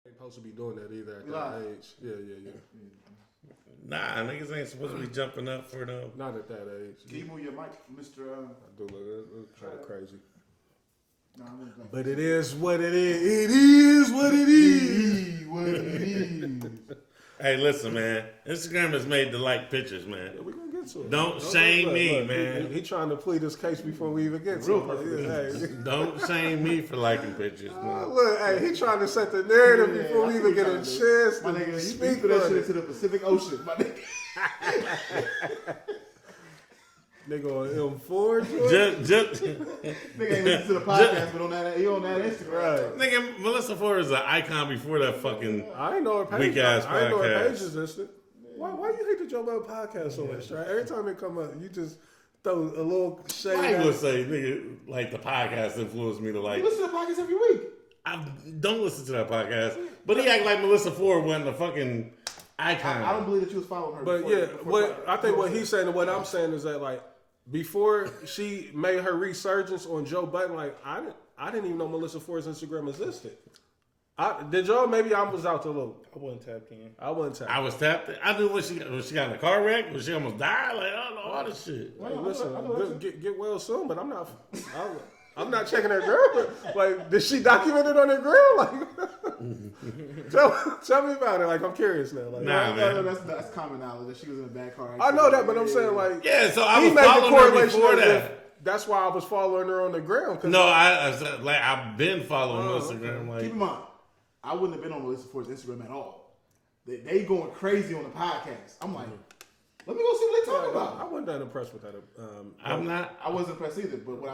Ain't supposed to be doing that either at that age. Yeah. Nah, niggas ain't supposed to be jumping up for them. Not at that age. Can you move your mic, Mr. I do look kind of crazy. No, but it is what it is. It is what it is. What it is. Hey, listen, man. Instagram is made to like pictures, man. Yeah, we gonna get to it. Don't shame me, man. He trying to plead his case before we even get to it. Hey. Don't shame me for liking pictures, man. Look, hey, he trying to set the narrative before we even get a chance to speak for that shit into the Pacific Ocean, my nigga. Nigga on M4, just nigga ain't listen to the podcast, but on that, he on that Instagram. Right. Nigga, Melissa Ford is an icon before that fucking I ain't know her page. weak ass podcast. I ain't know her page existed. Why you hate the Joe Budden podcast so much, right? Every time it come up, you just throw a little shade. I would say, nigga, like the podcast influenced me to like. You listen to the podcast every week. I don't listen to that podcast, but he act like Melissa Ford wasn't a fucking icon. I don't believe that you was following her. But I think what he's saying and what I'm saying is that like before she made her resurgence on Joe Budden, like I didn't even know Melissa Ford's Instagram existed. Did y'all? Maybe I was out to look. I wasn't tapped in. I was tapped in. I knew when she got in a car wreck, when she almost died. Like I don't know all this shit. Hey, listen, get well soon, but I'm not checking her girl. Like, did she document it on her girl? Like, tell me about it. Like, I'm curious now. Like, man. That's common knowledge that she was in a bad car accident. I know that, but I'm saying like, yeah. So I was following her before that. That's why I was following her on the ground. No, I've been following her Instagram. Like, keep in mind, I wouldn't have been on Melissa Ford's Instagram at all. They going crazy on the podcast. I'm like, let me go see what they talking about. I wasn't that impressed with that. I wasn't impressed either. But what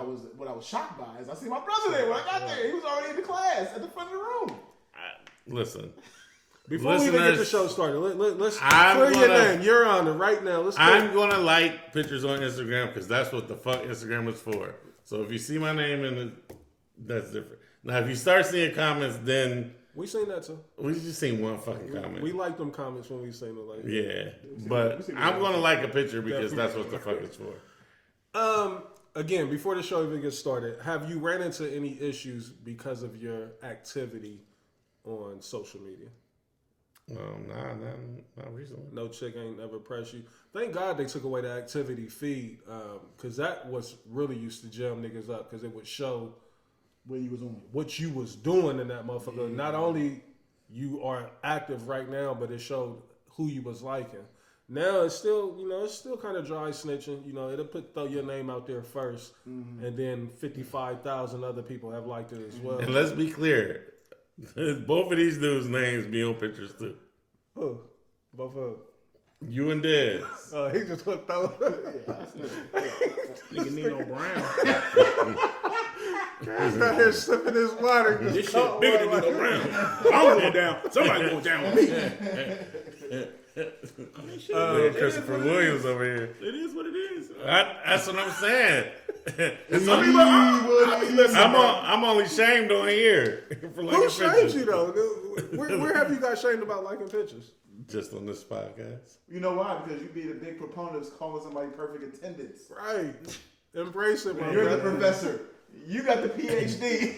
I was shocked by is I see my brother there when I got there. He was already in the class at the front of the room. Listen. Before we even get the show started, let's clear your name. You're on it right now. I'm going to like pictures on Instagram because that's what the fuck Instagram is for. So if you see my name in it, that's different. Now, if you start seeing comments, then... We seen that too. We just seen one fucking comment. We like them comments when we seen it. Like, yeah, but I'm going to like a picture because that's what the fuck it's for. Again, before the show even gets started, have you ran into any issues because of your activity on social media? Not recently. No chick ain't ever pressed you. Thank God they took away the activity feed because that was really used to jam niggas up because it would show where you was on, what you was doing in that motherfucker. Yeah. Not only you are active right now, but it showed who you was liking. Now it's still, it's still kind of dry snitching. It'll throw your name out there first, and then 55,000 other people have liked it as well. And let's be clear. Both of these dudes' names be on pictures too. Who? Both of them. You and Dez. Oh, he just hooked up. Nigga Nino Brown. He's out here sipping his water. This shit bigger than Nino Brown. I'm going down. Somebody going down with me. Christopher Williams over here. It is what it is. That's what I'm saying. I'm only shamed on here for liking pictures. Who shamed you though? Where have you got shamed about liking pictures? Just on this podcast. You know why? Because you be the big proponent of calling somebody perfect attendance. Right. Embrace it, man. You're the professor. You got the PhD.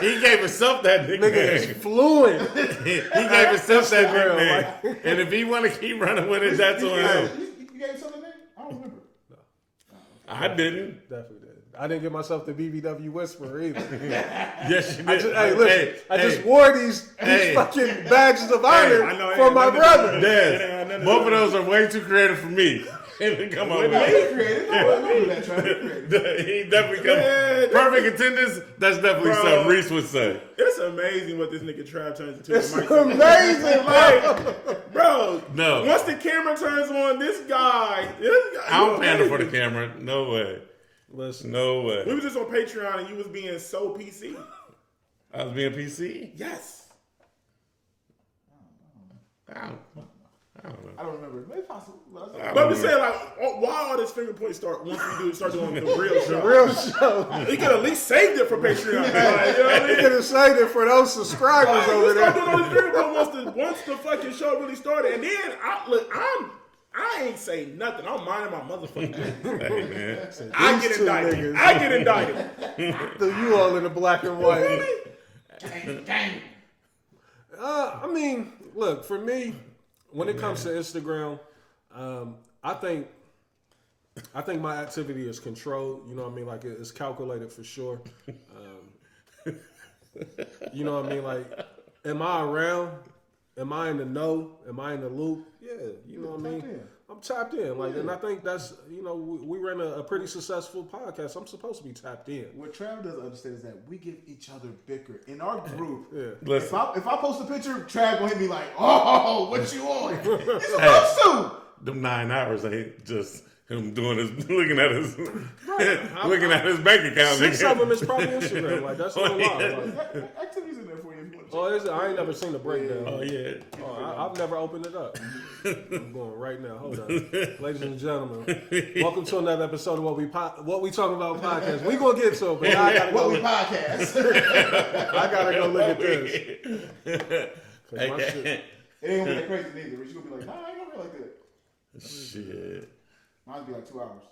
He gave himself that nickname. Nigga is fluent. He gave himself that nickname. And if he want to keep running with it, that's on him. You gave yourself a name? I don't remember. No. I didn't. Definitely did. I didn't give myself the BBW Whisperer either. Yes, you did. I just wore these fucking badges of honor for my brother. Yes. Both of those are way too creative for me. Come on, man. He definitely come. Perfect attendance. That's definitely something Reese would say. It's amazing what this nigga Trav turns into. It's amazing, like, bro. No. Once the camera turns on, this guy I don't pander for the camera. No way. Listen, no way. We was just on Patreon and you was being so PC. I was being PC? Yes. I don't know. I don't remember. Maybe possible. But I'm just saying, like, why all this finger point start once we start doing the real show? The real show. He could at least saved it for Patreon. He could have saved it for those subscribers over there. Start doing all this finger point once the fucking show really started, and then I ain't say nothing. I'm minding my motherfucking business. Hey, man. I get indicted. So you all in the black and white. Dang. I mean, look, for me, when it comes to Instagram, I think my activity is controlled. You know what I mean? Like it's calculated for sure. You know what I mean? Like, am I around? Am I in the know? Am I in the loop? Yeah, you know what I mean? I'm tapped in. Like, and I think that's, you know, we ran a pretty successful podcast. I'm supposed to be tapped in. What Trav doesn't understand is that we give each other bicker in our group. Yeah. If I post a picture, Trav gonna hit me like, "Oh, what you on?" You're supposed to. Them 9 hours ain't just him doing his, looking at his bank account. 6 of them is probably Instagram. Like, that's no lie. Like, Activities in there for you if you want to check. oh, is it? I ain't never seen the breakdown. Oh yeah. Oh, I've never opened it up. I'm going right now. Hold on, ladies and gentlemen. Welcome to another episode of What We Talking About podcast. We gonna get to it, but I gotta What go. we podcast. I gotta go look at this. 'Cause my shit- It ain't gonna be that crazy neither. But you gonna be like, "Nah, I ain't gonna be like that." Shit. Mine's be like 2 hours.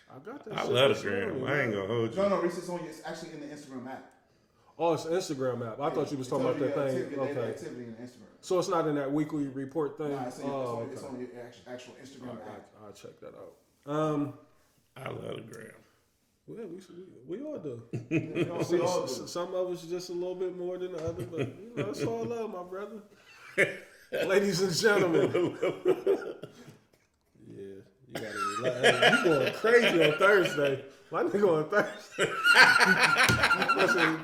I got that. I shit love the for gram. sure, I ain't gonna hold you. No, Reese, it's actually in the Instagram app. Oh, it's an Instagram app. I thought you was talking about that thing. Okay. Okay. Activity in Instagram. So it's not in that weekly report thing. Nah, it's Oh, it's okay. on your actual Instagram app. I'll check that out. I love the gram. Well, we all do. We all do. Some of us just a little bit more than the other, but you know, it's all love, my brother. Ladies and gentlemen. Yeah, you gotta relax. Hey, you going crazy on Thursday. My nigga on Thursday.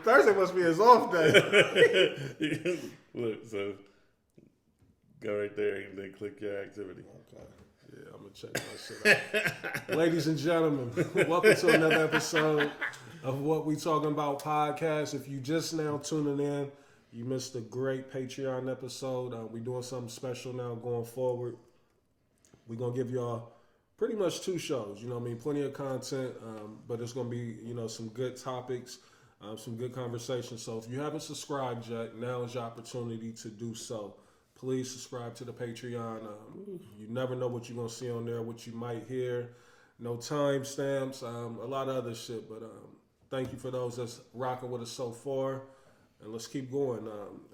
Thursday must be his off day. Look, so go right there and then click your activity. Okay. Yeah, I'm gonna check my shit out. Ladies and gentlemen, welcome to another episode of What We Talking About podcast. If you just now tuning in, you missed a great Patreon episode. We're doing something special now going forward. We're gonna give y'all pretty much 2 shows. You know what I mean? Plenty of content, but it's gonna be, you know, some good topics, some good conversations. So if you haven't subscribed yet, now is your opportunity to do so. Please subscribe to the Patreon. You never know what you're going to see on there, what you might hear. No timestamps, a lot of other shit. But thank you for those that's rocking with us so far. And let's keep going.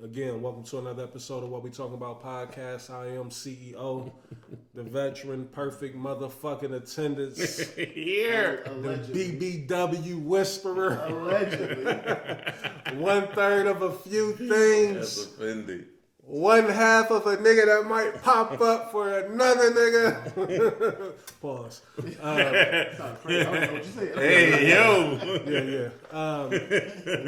Again, welcome to another episode of What We Talking About podcast. I am CEO, the veteran, perfect motherfucking attendance, Here. the Allegedly. BBW whisperer, Allegedly. 1/3 of a few That's things. offended. 1/2 of a nigga that might pop up for another nigga. Pause. Sounds crazy. I don't know what you said. Hey, yo. Yeah.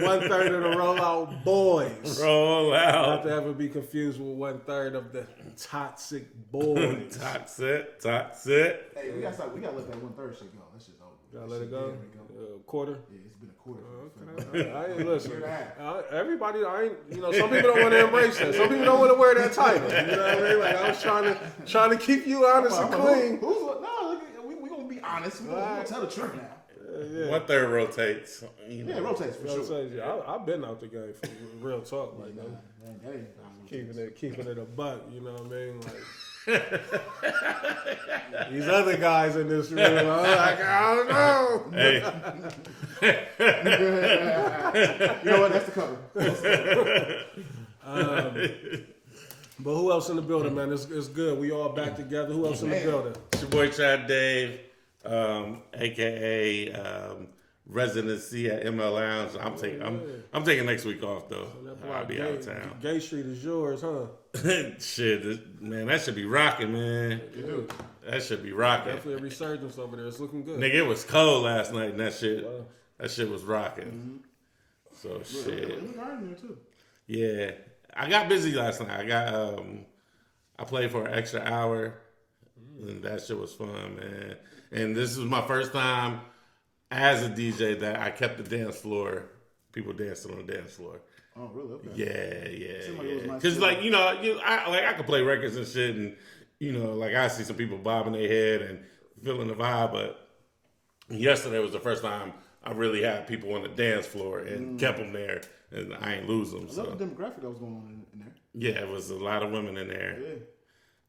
1/3 of the rollout boys. Roll Not out. to ever be confused with 1/3 of the toxic boys. Toxic. Hey, we gotta let that 1/3 shit go. That shit's over. Gotta That let shit, it go. Quarter. Yeah, it's been a quarter. I ain't listen. Year and a half. Everybody, you know, some people don't want to embrace that. Some people don't want to wear that title. You know what I mean? Like I was trying to keep you honest and clean. No, we gonna be honest. We gonna tell the truth now. Yeah. 1/3 rotates. You know. Yeah, it rotates for I'll sure. tell you, I've been out the game for real talk, like that. Man, that ain't Keeping it a buck, you know what I mean? Like these other guys in this room, I'm like, I don't know. Hey, You know what? That's the cover. But who else in the building, man? It's good. We all back together. Who else in the building? it's your boy Chad Dave, aka residency at ML Lounge. I'm taking next week off though. I'll be out of town. Gay Street is yours, huh? Shit, man, that should be rocking, man. That should be rocking. Definitely a resurgence over there. It's looking good. Nigga, it was cold last night, and that shit was rocking. So shit, It was alright in there too. yeah. I got busy last night. I played for an extra hour, and that shit was fun, man. And this was my first time as a DJ that I kept the dance floor, people dancing on the dance floor. Oh, really? Okay. Yeah. like it was nice Because too. like I could play records and shit, and like I see some people bobbing their head and feeling the vibe. But yesterday was the first time I really had people on the dance floor and kept them there, and I ain't lose them. I So love the demographic that was going on in there. yeah, it was a lot of women in there.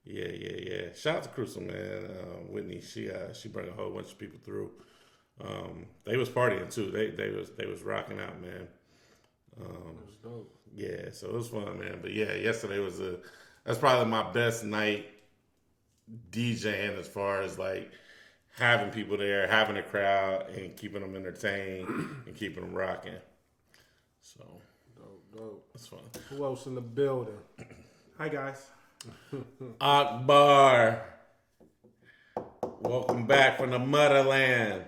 Yeah. Yeah. Shout out to Crucial, man. Whitney, she brought a whole bunch of people through. They was partying too. They was rocking out, man. That's dope. Yeah, so it was fun, man. But yeah, yesterday that's probably my best night DJing as far as like having people there, having a crowd, and keeping them entertained and keeping them rocking. So Dope. it's fun. Who else in the building? Hi guys. Akbar, welcome back from the motherland.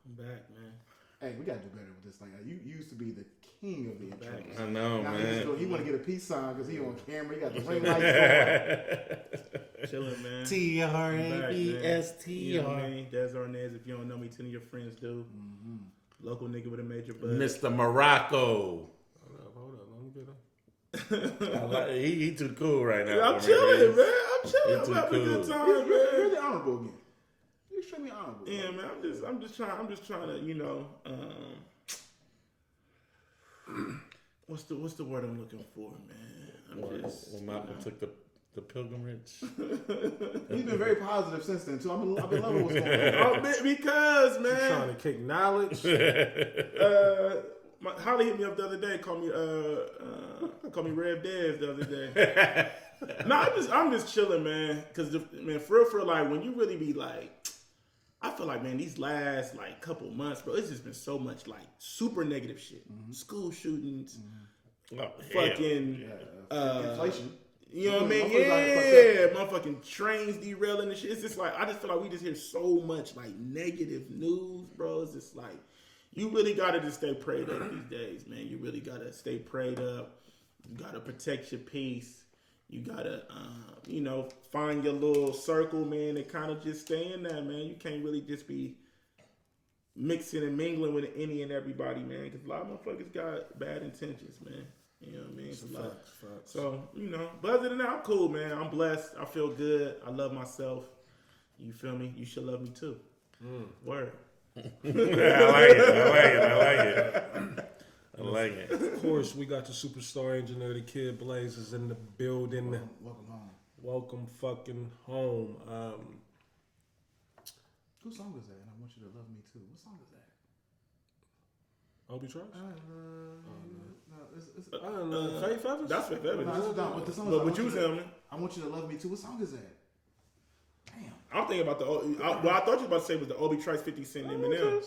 I'm back, man. Hey, we gotta do better with this. Like you used to be the king of the intros. I know, Now man. he want to get a peace sign because he on camera. He got the ring lights Chilling, man. TRABSTR. You know what I mean? Des Arnaz, if you don't know me, 10 of your friends do. Local nigga with a major buzz. Mr. Morocco. Hold up. Let me get him. He too cool right now. I'm chilling, man. I'm chilling. He too I'm having a good cool. time, You're man. the honorable again. You extremely honorable. Yeah, man. I'm just trying to, you know, what's the word I'm looking for, man? I'm just. When Malcolm took the pilgrimage. He's been very positive since then too. I've been loving what's going on. Because, Trying man, to kick knowledge. Holly hit me up the other day. Called me Rev Dez the other day. No, I'm just chilling, man. Cause man, for real, like when you really be like, I feel like, man, these last like couple months, bro, it's just been so much like super negative shit. School shootings, fucking Inflation. You know what I mean? Motherfuckers Yeah, motherfucking trains derailing and shit. It's just like I just feel like we just hear so much like negative news, bro. It's just like you really gotta just stay prayed up these days, man. You really gotta stay prayed up. You gotta protect your peace. You gotta, you know, find your little circle, man, and kind of just stay in that, man. You can't really just be mixing and mingling with any and everybody, man, because a lot of motherfuckers got bad intentions, man. You know what I mean? It's a lot. Facts. So, you know, but other than that, I'm cool, man. I'm blessed. I feel good. I love myself. You feel me? You should love me too. Word. I like it. Of course, we got the superstar engineer, the Kid Blaze is in the building. Welcome home. Welcome fucking home. Whose song is that? And I want you to love me too. What song is that? Obi Trice? No, it's, I don't know. Faith Evans? That's Faith Evans. no, it's not. What the song is? But what you was telling me, I want you to love me too. What song is that? Damn. I'm thinking about what I thought you were about to say was the Obi Trice 50 Cent Eminem.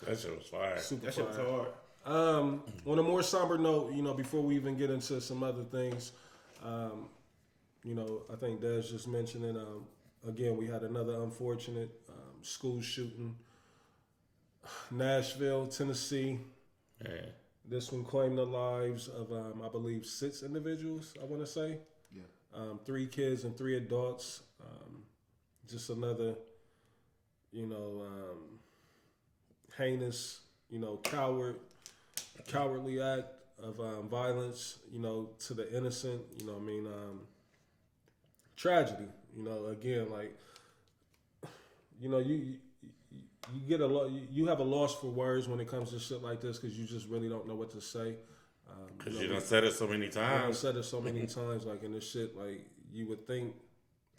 That shit was fire. Super That shit was fire. hard. On a more somber note, you know, before we even get into some other things, you know, I think Des just mentioned it. Again, we had another unfortunate school shooting. Nashville, Tennessee. Yeah. This one claimed the lives of, I believe, 6 individuals, I want to say. Yeah. 3 kids and 3 adults. Just another, you know, heinous, you know, cowardly act of violence, you know, to the innocent, you know what I mean, tragedy, you know, again, like, you know, you get you have a loss for words when it comes to shit like this because you just really don't know what to say. Because you done said it so many I've times. said it so many times, like in this shit, like you would think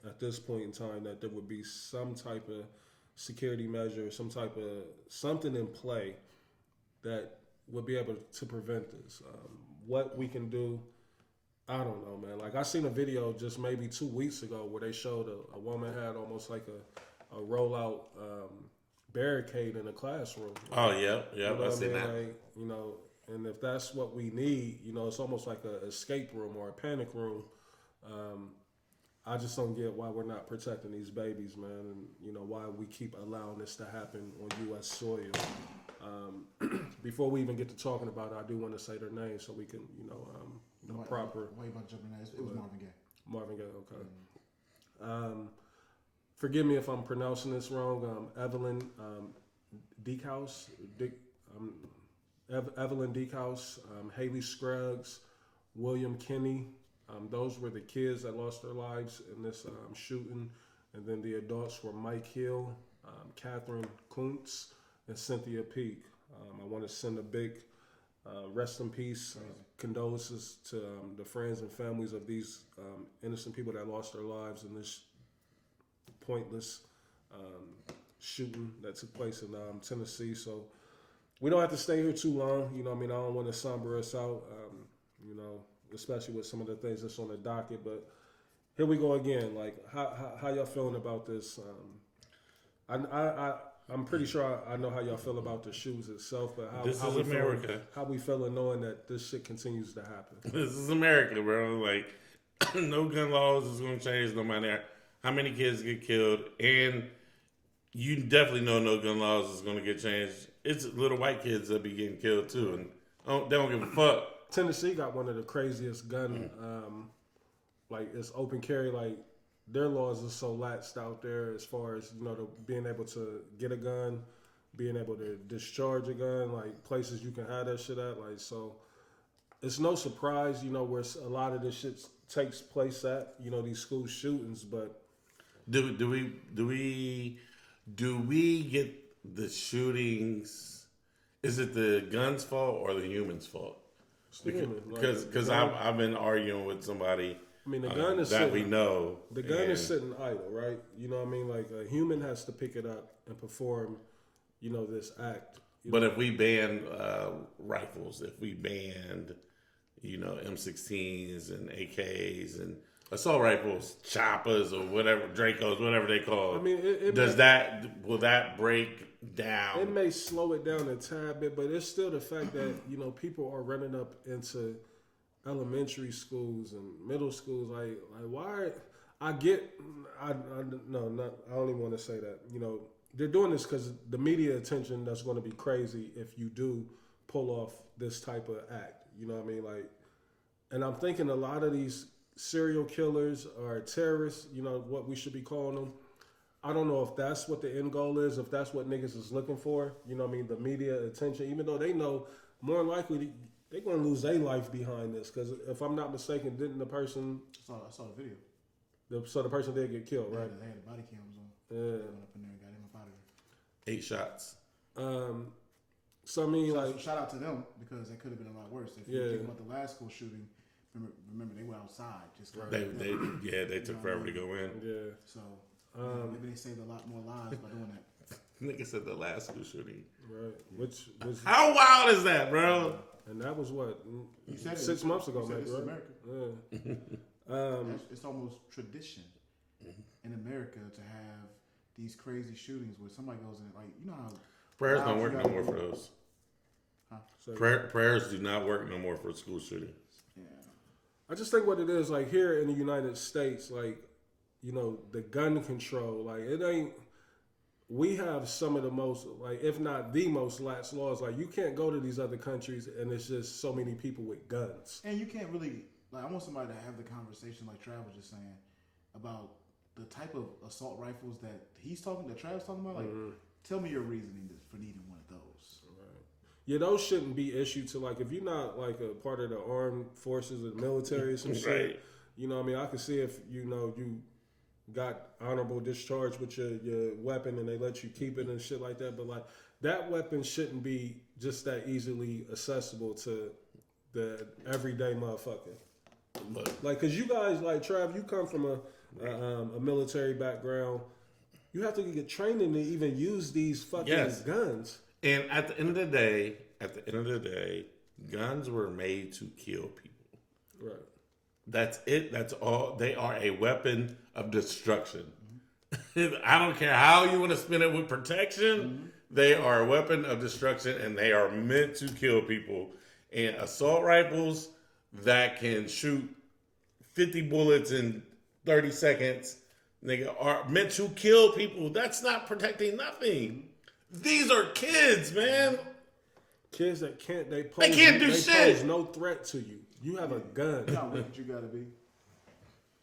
at this point in time that there would be some type of security measure, some type of something in play that would be able to prevent this. What we can do, I don't know, man. Like I seen a video just maybe 2 weeks ago where they showed a woman had almost like a rollout barricade in a classroom. Oh, yep, You know I what seen mean? that. Like, you know, and if that's what we need, you know, it's almost like a escape room or a panic room. I just don't get why we're not protecting these babies, man, and you know why we keep allowing this to happen on U.S. soil. Before we even get to talking about it, I do want to say their names so we can, you know, proper. Why you about to jump in there? It was Marvin Gaye. Marvin Gaye, okay. Forgive me if I'm pronouncing this wrong. Evelyn Deekhouse, Evelyn Deekhouse, Haley Scruggs, William Kinney. Those were the kids that lost their lives in this shooting. And then the adults were Mike Hill, Catherine Kuntz, and Cynthia Peak. I want to send a big rest in peace, condolences to the friends and families of these innocent people that lost their lives in this pointless shooting that took place in Tennessee. So we don't have to stay here too long. You know, what I mean, I don't want to somber us out. You know, especially with some of the things that's on the docket. But here we go again. Like, how y'all feeling about this? I'm pretty sure I know how y'all feel about the shoes itself, but This how is we America. Feeling, how we feeling knowing that this shit continues to happen. This is America, bro. Like, no gun laws is going to change no matter how many kids get killed. And you definitely know no gun laws is going to get changed. It's little white kids that be getting killed, too. And they don't give a fuck. Tennessee got one of the craziest gun, like it's open carry. Like their laws are so laxed out there as far as being able to get a gun, being able to discharge a gun, like places you can have that shit at. Like so, it's no surprise, where a lot of this shit takes place at. These school shootings. But do we get the shootings? Is it the gun's fault or the human's fault? Because I've been arguing with somebody. I mean, the gun is that we know. The gun is sitting idle, right? You know what I mean? Like a human has to pick it up and perform, this act. But if we banned rifles, if we banned, M16s and AKs and assault rifles, choppers or whatever, Dracos, whatever they call it. I mean, will that break down? It may slow it down a tad bit, but it's still the fact that people are running up into elementary schools and middle schools. Like why? I don't even want to say that. They're doing this because the media attention that's going to be crazy if you do pull off this type of act. You know what I mean? Like, and I'm thinking a lot of these serial killers or terrorists, what we should be calling them. I don't know if that's what the end goal is, if that's what niggas is looking for. You know what I mean? The media attention, even though they know more than likely they're going to lose their life behind this. Because if I'm not mistaken, didn't the person... I saw the video. So the person did get killed, right? They had the body cams on. Yeah. Went up in there and got him up out of there. 8 shots. So I mean, like... Shout out to them because it could have been a lot worse. If you think about the last school shooting... Remember, they were outside. Just they took forever to go in. Yeah. So maybe they saved a lot more lives by doing that. Nigga said the last school shooting. Right. Which was how wild is that, bro? And that was what you said 6 months ago, maybe, right? America. Yeah. It's almost tradition in America to have these crazy shootings where somebody goes in, like how prayers don't work no more for those. Huh? Prayers do not work no more for school shootings. Yeah. I just think what it is, like here in the United States, like, the gun control, like it ain't, we have some of the most, like, if not the most lax laws. Like you can't go to these other countries and it's just so many people with guns. And you can't really, like, I want somebody to have the conversation like Trav was just saying about the type of assault rifles that Trav's talking about. Like, tell me your reasoning for needing one of those. Yeah, those shouldn't be issued to, like, if you're not, like, a part of the armed forces or the military or some shit. Right. You know what I mean? I can see if, you got honorable discharge with your weapon and they let you keep it and shit like that. But, like, that weapon shouldn't be just that easily accessible to the everyday motherfucker. Like, because you guys, like, Trav, you come from a military background. You have to get training to even use these fucking guns. And at the end of the day, guns were made to kill people. Right. That's it. That's all. They are a weapon of destruction. I don't care how you want to spin it with protection. They are a weapon of destruction, and they are meant to kill people. And assault rifles that can shoot 50 bullets in 30 seconds, nigga, are meant to kill people. That's not protecting nothing. These are kids, man. Kids that can't do shit. They pose no threat to you. You have a gun. You know how wicked you gotta be.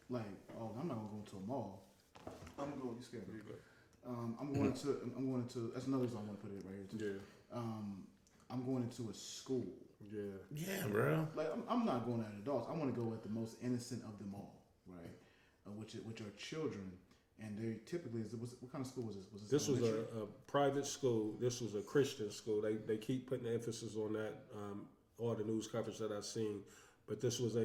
Like, I'm not gonna go into a mall. I'm gonna go. You scared me? I'm going to. That's another reason I want to put it right here too. Yeah. I'm going into a school. Yeah. Yeah, bro. Like, I'm not going at adults. I want to go at the most innocent of them all, right? Which are children. And they typically, what kind of school was this? This was a private school. This was a Christian school. They keep putting the emphasis on that, all the news coverage that I've seen. But this was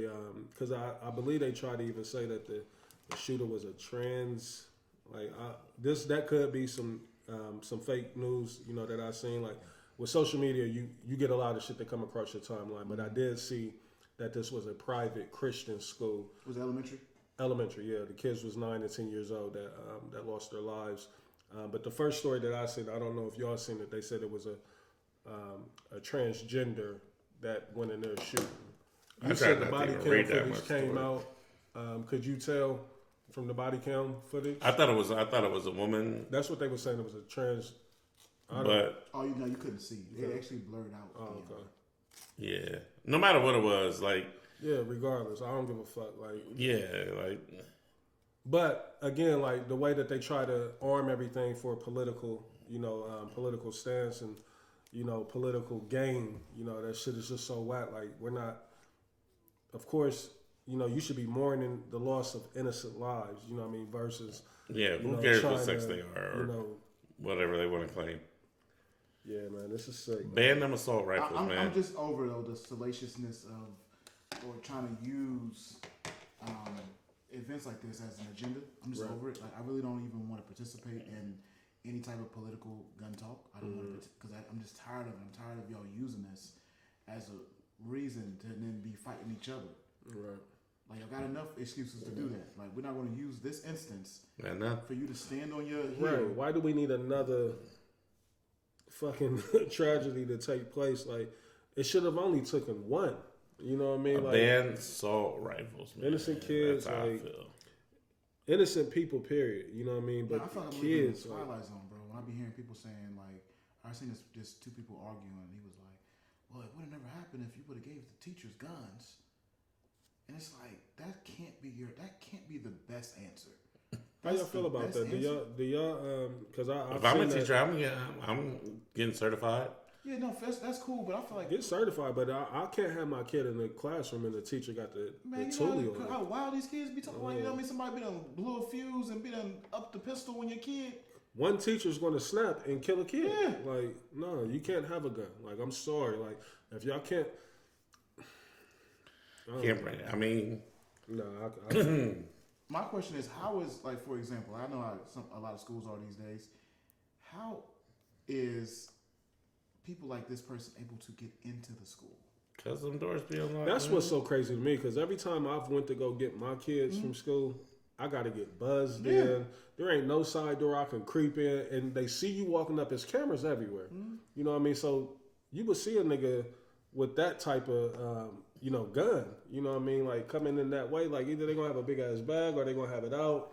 because I believe they tried to even say that the shooter was a trans, that could be some fake news, that I've seen. Like, with social media, you get a lot of shit that come across your timeline. But I did see that this was a private Christian school. Was it elementary? Elementary, yeah. The kids was 9 and 10 years old that lost their lives. But the first story that I seen, I don't know if y'all seen it. They said it was a transgender that went in there shooting. You said the body cam footage came out. Could you tell from the body cam footage? I thought it was a woman. That's what they were saying. It was a trans. But you couldn't see. It actually blurred out. Oh, okay. Yeah. No matter what it was, like. Yeah, regardless, I don't give a fuck. Like. Yeah, like. But again, like the way that they try to arm everything for political, political stance and, political gain, that shit is just so whack. Like we're not. Of course, you should be mourning the loss of innocent lives. You know what I mean? Versus. Yeah, who cares what sex they are or whatever they want to claim. Yeah, man, this is sick. Ban them assault rifles, man. I'm just over though the salaciousness or trying to use events like this as an agenda. I'm just over it. Like I really don't even want to participate in any type of political gun talk. I don't want to because I'm just tired of it. I'm tired of y'all using this as a reason to then be fighting each other. Right. Like I got enough excuses to do that. Like we're not going to use this instance for you to stand on your heel. Right. Why do we need another fucking tragedy to take place? Like it should have only taken one. You know what I mean? Ban assault rifles, man. Innocent kids, that's how I feel. Innocent people. Period. You know what I mean? But I feel like kids, I'm Twilight Zone, bro. When I be hearing people saying like, I seen this two people arguing, and he was like, "Well, it would have never happened if you would have gave the teachers guns." And it's like that can't be the best answer. How y'all feel about that? Do y'all? Because if I'm a teacher, I'm getting certified. Yeah, no, that's cool, but I feel like get certified. But I can't have my kid in the classroom and the teacher got the toolie on. How wild these kids be talking? You know what I mean? Somebody be done blew a fuse and be done up the pistol when your kid. One teacher's going to snap and kill a kid. Yeah. Like, no, you can't have a gun. Like, I'm sorry. Like, if y'all can't. Can't bring it. I mean. No, my question is, how is, like, for example, I know how a lot of schools are these days. How is people like this person able to get into the school? Because them doors be unlocked. That's what's so crazy to me. Because every time I've went to go get my kids from school, I got to get buzzed in. There ain't no side door I can creep in. And they see you walking up. There's cameras everywhere. You know what I mean? So you would see a nigga with that type of, gun. You know what I mean? Like coming in that way. Like either they're going to have a big ass bag or they're going to have it out.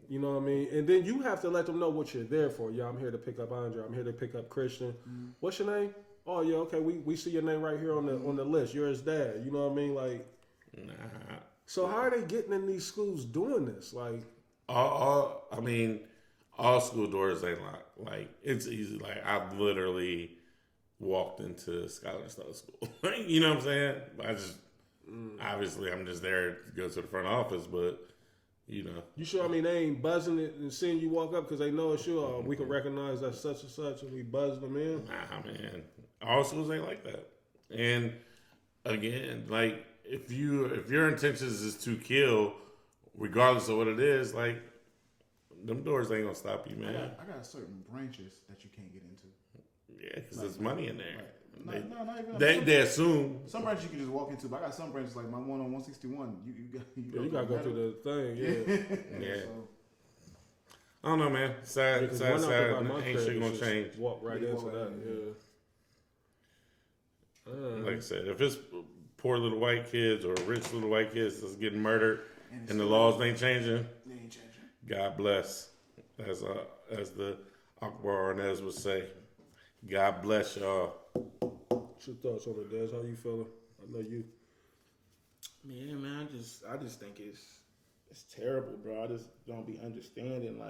You know what I mean? And then you have to let them know what you're there for. Yeah, I'm here to pick up Andre. I'm here to pick up Christian. What's your name? Oh, yeah, okay. We see your name right here on the list. You're his dad. You know what I mean? Like, nah. So how are they getting in these schools doing this? Like, all school doors ain't locked. Like, it's easy. Like, I've literally walked into Skylar Snow School. You know what I'm saying? I just obviously I'm just there to go to the front office, but. You know. You sure? I mean, they ain't buzzing it and seeing you walk up because they know it's you. Or we can recognize that such and such, and we buzz them in. Nah, man. All schools ain't like that. And again, like if your intentions is to kill, regardless of what it is, like them doors ain't gonna stop you, man. I got certain branches that you can't get into. Yeah, because there's money in there. Right. Not even. They assume some branches you can just walk into, but I got some branches like my one on 161. You gotta go through the thing, yeah. Yeah. So, I don't know, man. Sad. Ain't shit gonna change. Walk right into that, yeah. Like I said, if it's poor little white kids or rich little white kids that's getting murdered and the laws ain't changing, God bless. As the Akbar Arnaz would say, God bless y'all. What's your thoughts on it, Des? How you feeling? I know you. Yeah, man. I just think it's terrible, bro. I just don't be understanding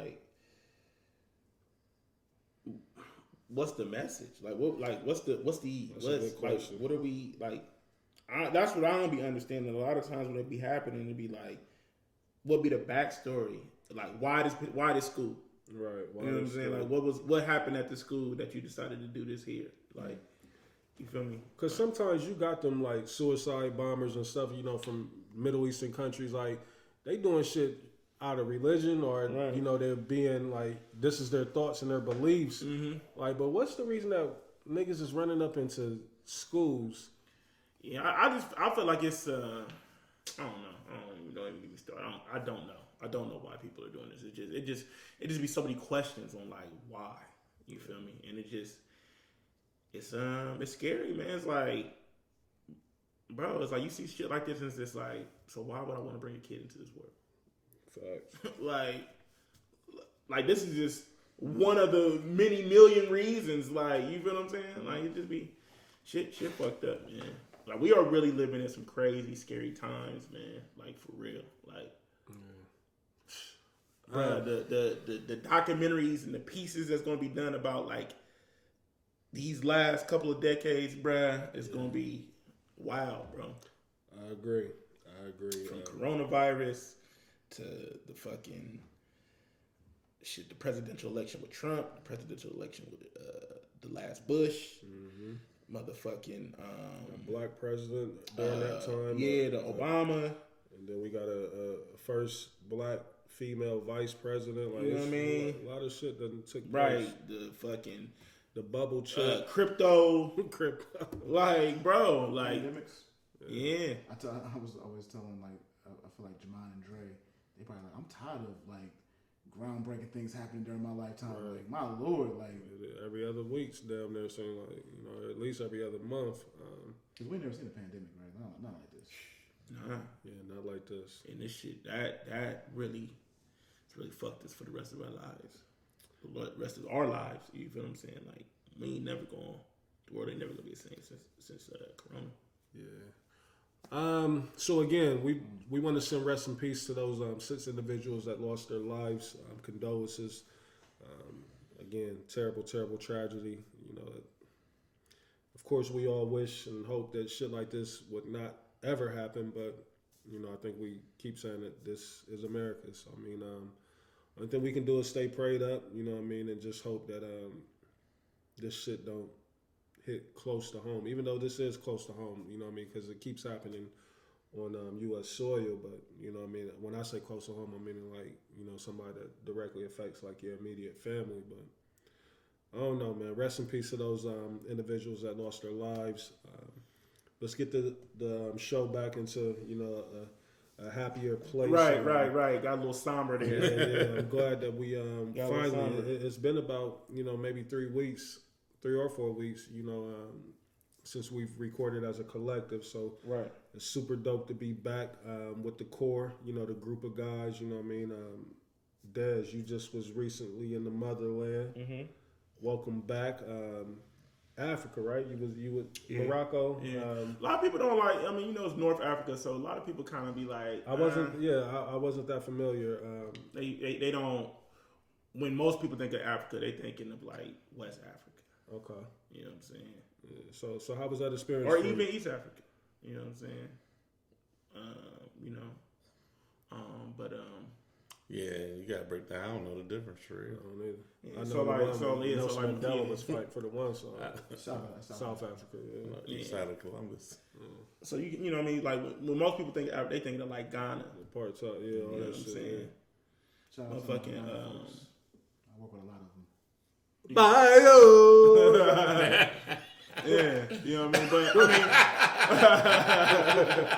what's the message? What's what are we like? That's what I don't be understanding. A lot of times when it be happening, it be like, what be the backstory? Like why this school? Right. You know what I'm saying? Like what happened at the school that you decided to do this here? Like, you feel me? Because sometimes you got them like suicide bombers and stuff, from Middle Eastern countries. Like they doing shit out of religion or they're being like this is their thoughts and their beliefs. Like, but what's the reason that niggas is running up into schools. Yeah, I feel like it's I don't know. Don't even get me started. I don't know. I don't know why people are doing this. It just be so many questions on like why. You feel me? And it's scary, man. It's like, bro, it's like you see shit like this and it's just like, so why would I want to bring a kid into this world? Facts. like this is just one of the many million reasons. Like, you feel what I'm saying? Like, it just be shit fucked up, man. Like, we are really living in some crazy, scary times, man. Like, for real. Like, the documentaries and the pieces that's gonna be done about like these last couple of decades, bruh, is gonna be wild, bro. I agree. From coronavirus to the fucking shit, the presidential election with Trump, the presidential election with the last Bush, motherfucking black president during that time. Yeah, the Obama. And then we got a first black female vice president. Like, you know what I mean? A lot of shit that took place. Right, the fucking the bubble chip, crypto, like, bro, like, Pandemics. yeah. I was always telling, like, I feel like Jamon and Dre, they probably like, I'm tired of like groundbreaking things happening during my lifetime. Right. Like, my lord, like every other week's damn near seem like, you know, at least every other month. Because we never seen a pandemic, right? Not like this. Nah. Yeah, not like this. And this shit, that really, it's really fucked us for the rest of our lives. The rest of our lives, you feel what I'm saying? Like, we ain't never going, the world ain't never gonna be the same since Corona. Yeah. So again, we want to send rest in peace to those 6 individuals that lost their lives. Condolences. Again, terrible tragedy. You know, of course, we all wish and hope that shit like this would not ever happen. But you know, I think we keep saying that this is America. So I mean, only thing we can do is stay prayed up. You know what I mean, and just hope that this shit don't hit close to home, even though this is close to home, you know what I mean, because it keeps happening on U.S. soil, but, you know what I mean, when I say close to home, I'm meaning like, you know, somebody that directly affects like your immediate family, but I don't know, man. Rest in peace to those individuals that lost their lives. Let's get the show back into, you know, a happier place. Right. Got a little somber there. Yeah. I'm glad that we finally, it's been about, you know, maybe 3 or 4 weeks, you know, since we've recorded as a collective. So right, it's super dope to be back with the core, you know, the group of guys, you know what I mean? Dez, you just was recently in the motherland. Mm-hmm. Welcome back. Africa, right? You was Morocco. Yeah. A lot of people don't like, I mean, you know, it's North Africa, so a lot of people kind of be like, I wasn't that familiar. They don't, when most people think of Africa, they thinking of like West Africa. Okay. You know what I'm saying? Yeah. So how was that experience? Or even East Africa. You know what I'm saying? You know. Yeah, you gotta break down. I don't know the difference for real. I don't either. Yeah, I know Nelson Mandela was fighting for the one side. South Africa, yeah. East side of Columbus. So you know what I mean? Like when most people think Africa, they think of like Ghana. The parts out, yeah, all you know that what I'm shit. saying? Shout out to Motherfucking I work with a lot of them. Bio. Yeah, you know what I mean? But I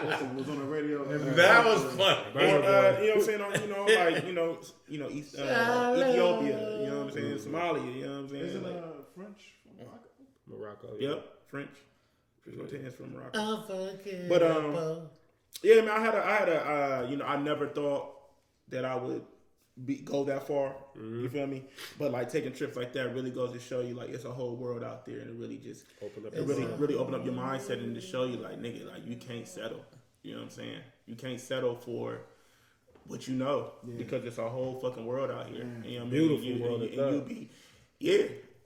Listen, was on the radio. That was fun. mean, you know what I'm saying? Like East, Ethiopia. You know what I'm saying? Somalia. You know what I'm saying? Isn't like, French from Morocco? Morocco. Yeah. Yep, French. French from Morocco. But yeah, man, I had a I never thought that I would go that far. Mm-hmm. You feel me? But like taking trips like that really goes to show you like it's a whole world out there, and it really just really open up your mindset and to show you like, nigga, like you can't settle. You know what I'm saying? You can't settle for what you know because it's a whole fucking world out here. And, you know what I mean? Beautiful world.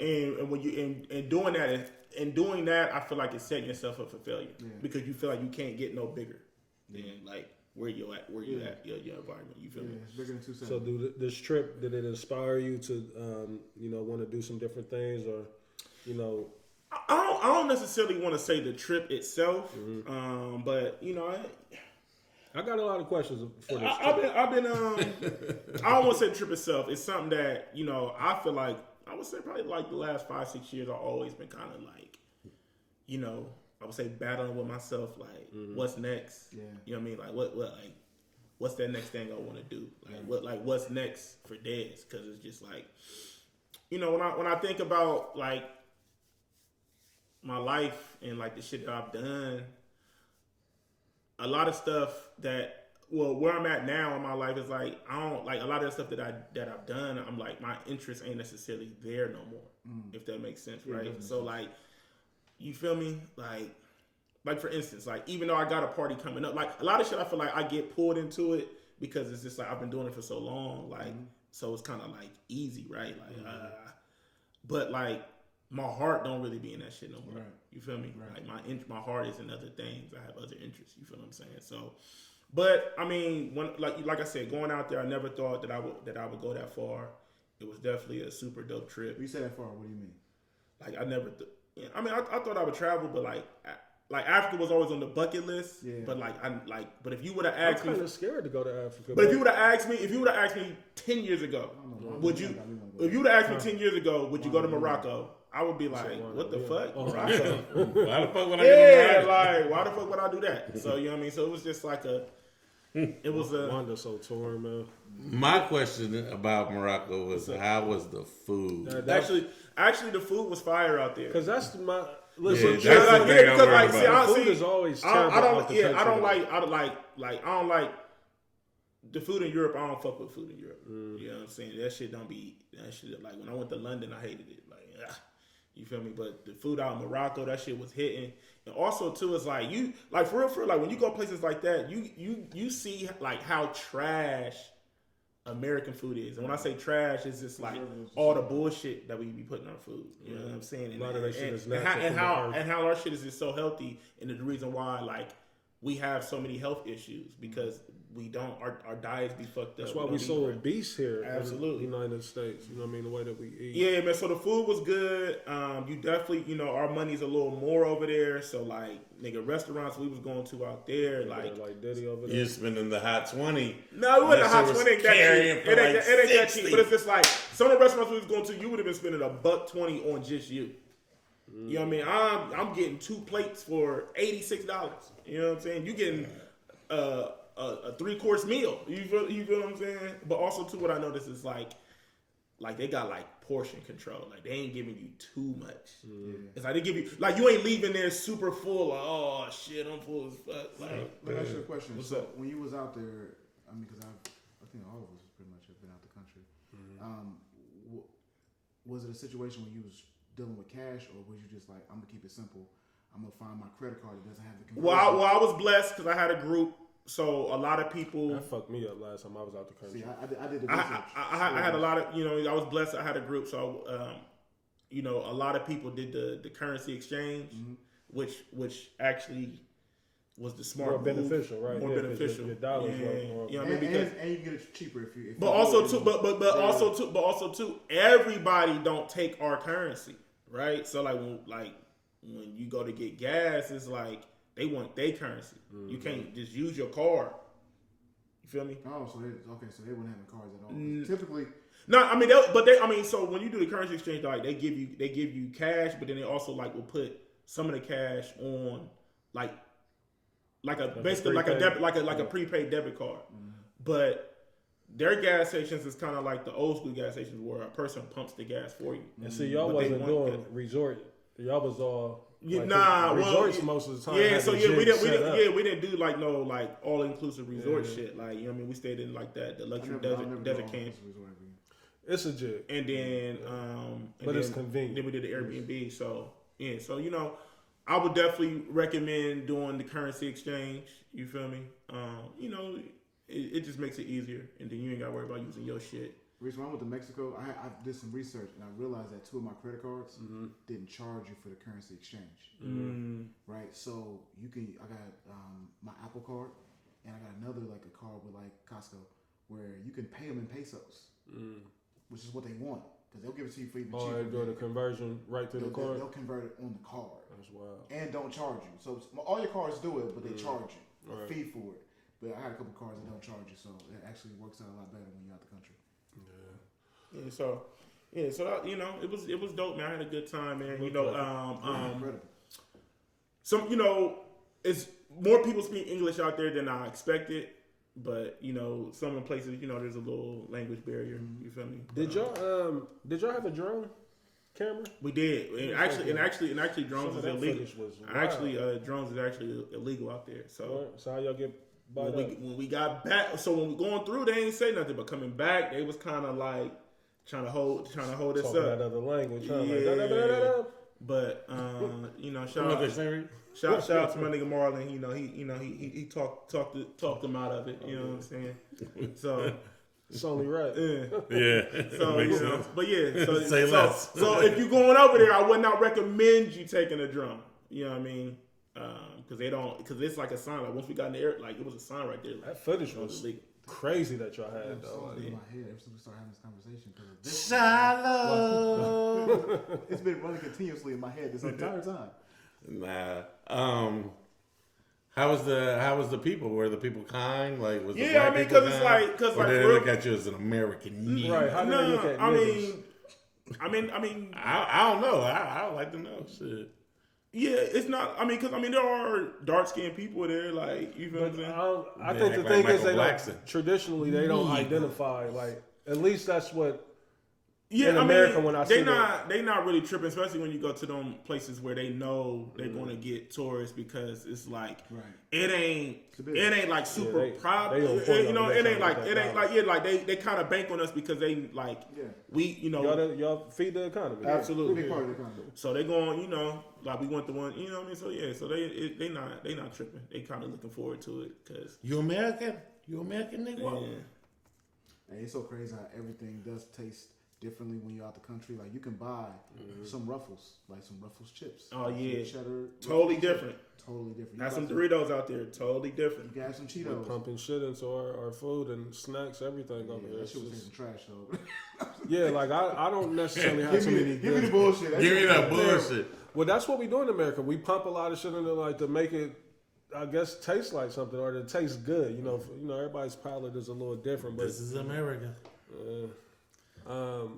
And when you and doing that and doing that, I feel like it's setting yourself up for failure because you feel like you can't get no bigger than like where you at, your environment. You feel me? It's bigger than 2 seconds. So, this trip, did it inspire you to, want to do some different things, or, you know? I don't necessarily want to say the trip itself, but you know, I got a lot of questions for this. I've been. I don't want to say the trip itself. It's something that I feel like I would say probably like the last 5-6 years, I've always been kind of like, you know, I would say battling with myself, like, what's next? Yeah. You know what I mean? Like, like, what's that next thing I want to do? Like, what's next for Dez? Because it's just like, you know, when I think about like my life and like the shit that I've done, a lot of stuff that. Well, where I'm at now in my life is like I don't like a lot of the stuff that I've done. I'm like my interest ain't necessarily there no more, if that makes sense, right? So like, you feel me? Like for instance, like even though I got a party coming up, like a lot of shit I feel like I get pulled into it because it's just like I've been doing it for so long, like so it's kind of like easy, right? Like, but like my heart don't really be in that shit no more. Right. You feel me? Right. Like my heart is in other things. I have other interests. You feel what I'm saying? So. But I mean, when like I said, going out there, I never thought that I would go that far. It was definitely a super dope trip. When you say that far, what do you mean? Like I never. I mean, I thought I would travel, but like Africa was always on the bucket list. Yeah. But but if you would have asked me, I'm kind of scared to go to Africa. But if you would have asked me 10 years ago, would you? If you would have asked me 10 years ago, would you go to Morocco? I would be like, what the fuck? Morocco? Why the fuck would I go to Morocco? Like why the fuck would I do that? So you know what I mean. So it was just like it was a. Wanda's so torn, man. My question about Morocco was how was the food? Actually, the food was fire out there. Because that's my listen. Yeah, that's the thing I'm worried about. Food is always terrible. I don't like the food in Europe. I don't fuck with food in Europe. You know what I'm saying? That shit like when I went to London, I hated it. Like, you feel me? But the food out in Morocco, that shit was hitting. And also too, it's like you like for real, like when you go places like that, you see like how trash American food is. And when I say trash, it's just like all the bullshit that we be putting on food. You know what I'm saying? And, a lot of that shit is natural. And how our shit is just so healthy, and the reason why like we have so many health issues because we don't our diets be fucked up. That's why we so obese here. Absolutely. In the United States. You know what I mean? The way that we eat. Yeah, man. So the food was good. You definitely, you know, our money's a little more over there. So like, nigga, restaurants we was going to out there, like Diddy over there. You're spending the hot 20. No, it wasn't the hot 20. It ain't that cheap. But it's just like some of the restaurants we was going to, you would have been spending $120 on just you. You know what I mean? I'm getting 2 plates for $86. You know what I'm saying? You getting a 3-course meal. You feel what I'm saying? But also too, what I noticed is like they got like portion control. Like they ain't giving you too much. It's like they give you like you ain't leaving there super full. Like, oh shit, I'm full as fuck. Like, let me ask you a question. What's so up? when you was out there, I mean, because I think all of us pretty much have been out the country. Was it a situation where you was dealing with cash, or was you just like, I'm gonna keep it simple? I'm gonna find my credit card that doesn't have the conversion. Well, I was blessed because I had a group. So a lot of people. That fucked me up last time I was out the country. See, I did the research. I had a lot of, you know, I was blessed. I had a group, so you know, a lot of people did the currency exchange, which actually was the smart more move. Beneficial, right? More beneficial. Your dollars worth more. You know what I mean? And you get it cheaper if you. But also too, everybody don't take our currency, right? So like when you go to get gas, it's like. They want their currency. You can't just use your card. You feel me? Oh, so they wouldn't have cards at all. Typically, no. I mean, so when you do the currency exchange, like they give you cash, but then they also like will put some of the cash on like a prepaid debit card. But their gas stations is kind of like the old school gas stations where a person pumps the gas for you. And see, y'all wasn't doing resort. Y'all was all. Like resorts most of the time. Yeah, so we didn't do like no like all inclusive resort shit. Like you know what I mean, we stayed in like that the luxury desert camp. It's a jig. And then but it's convenient. Then we did the Airbnb. So yeah, so you know, I would definitely recommend doing the currency exchange. You feel me? You know, it just makes it easier, and then you ain't got to worry about using your shit. Reason when I went to Mexico, I did some research and I realized that 2 of my credit cards didn't charge you for the currency exchange. Right, so I got my Apple card, and I got another like a card with like Costco, where you can pay them in pesos, which is what they want because they'll give it to you for even cheaper. They do the conversion right to the card. They'll convert it on the card. That's wild. And don't charge you. So all your cards do it, but they charge you a fee for it. But I had a couple cards that don't charge you, so it actually works out a lot better when you're out the country. Yeah, so Yeah, so that, you know, it was dope, man. I had a good time, man. You know, some, you know, it's more people speak English out there than I expected. But you know, some places, you know, there's a little language barrier. You feel me? Did y'all have a drone camera? We did, and actually, drones is illegal. Drones is actually illegal out there. So how y'all get? When we got back, so when we going through, they ain't say nothing. But coming back, they was kind of like trying to hold us up. Talking that other language, huh? Yeah. But you know, shout out to my nigga Marlon. He talked him out of it. You know what I'm saying? So it's only right. Yeah. So you know, but yeah. So Say less. So if you going over there, I would not recommend you taking a drone. You know what I mean? Because it's like a sign. Like once we got in the air, like it was a sign right there. Like, that footage was crazy that y'all had though. In my head ever since we started having this conversation. Shiloh. It's been running continuously in my head this entire time. Nah. How was the people? Were the people kind? Like was the yeah, black I mean, people because it's kind? like, because or like, did they look at you as an American? Right? How did they look at niggas? I mean, I don't know. I would like to know. Shit. Yeah, it's not. I mean, because there are dark skinned people there. Like you feel what I'm saying? I think the thing is traditionally they don't Yeah. identify. Like at least that's what. Yeah, in America, when I see they not really tripping, especially when you go to them places where they know they're going to get tourists because it's like it ain't like super proud. You know, it ain't like they kind of bank on us because they like we y'all feed the economy. Absolutely, big part of the economy. So they going, you know, like we went to one, you know what I mean. So yeah, so they not tripping. They kind of looking forward to it because you American nigga. Yeah. Hey, it's so crazy how everything does taste differently when you're out the country. Like you can buy some Ruffles, like some Ruffles chips. Oh yeah, cheddar. Totally different. Totally different. Have some Doritos out there. Totally different. You can have some Cheetos. We're pumping shit into our food and snacks, everything over here. That shit was some trash though. Yeah, like I don't necessarily have too many. Give me the bullshit. Give me that bullshit. Well, that's what we do in America. We pump a lot of shit into like to make it, I guess, taste like something or to taste good. You know, everybody's palate is a little different. But This is America.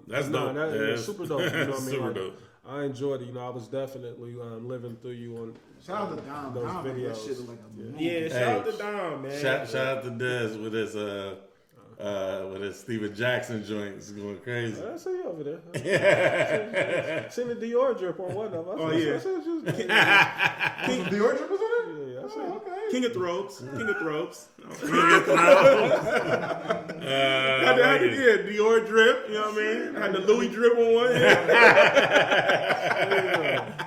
That's dope. It's super dope. You know what I mean? Super like, dope. I enjoyed it. You know, I was definitely living through you on Shout out to Dom. those Dom, videos. that shit look like a movie. Yeah, shout out to Dom, man. Shout out to Dez with his Steven Jackson joints going crazy. I see you over there. Seen the Dior drip on one of them. Oh, yeah. Some Dior drippers on it? Yeah, I see. Oh, okay. King of Throats. Like Dior drip, you know what I mean? Had the Louis drip on one.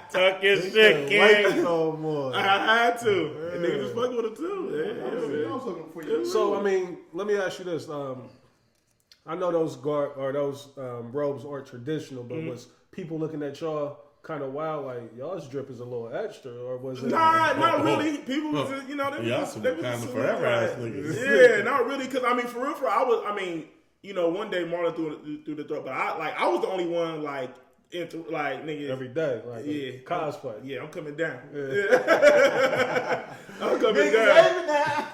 Talk your shit, King. more. I had to. And niggas was fucking with him too. I was looking for you. So I mean, let me ask you this. I know those robes aren't traditional, but was people looking at y'all kind of wild, like y'all's drip is a little extra, or was it? Nah, not really. People was just, you know, they Y'all was some they was kind just of forever ass like, niggas. yeah, not really. Because I mean, for real, I mean, you know, one day Marlon threw the throat, but I was the only one like nigga Every day, like cosplay. Yeah, I'm coming down. Yeah. I'm coming down.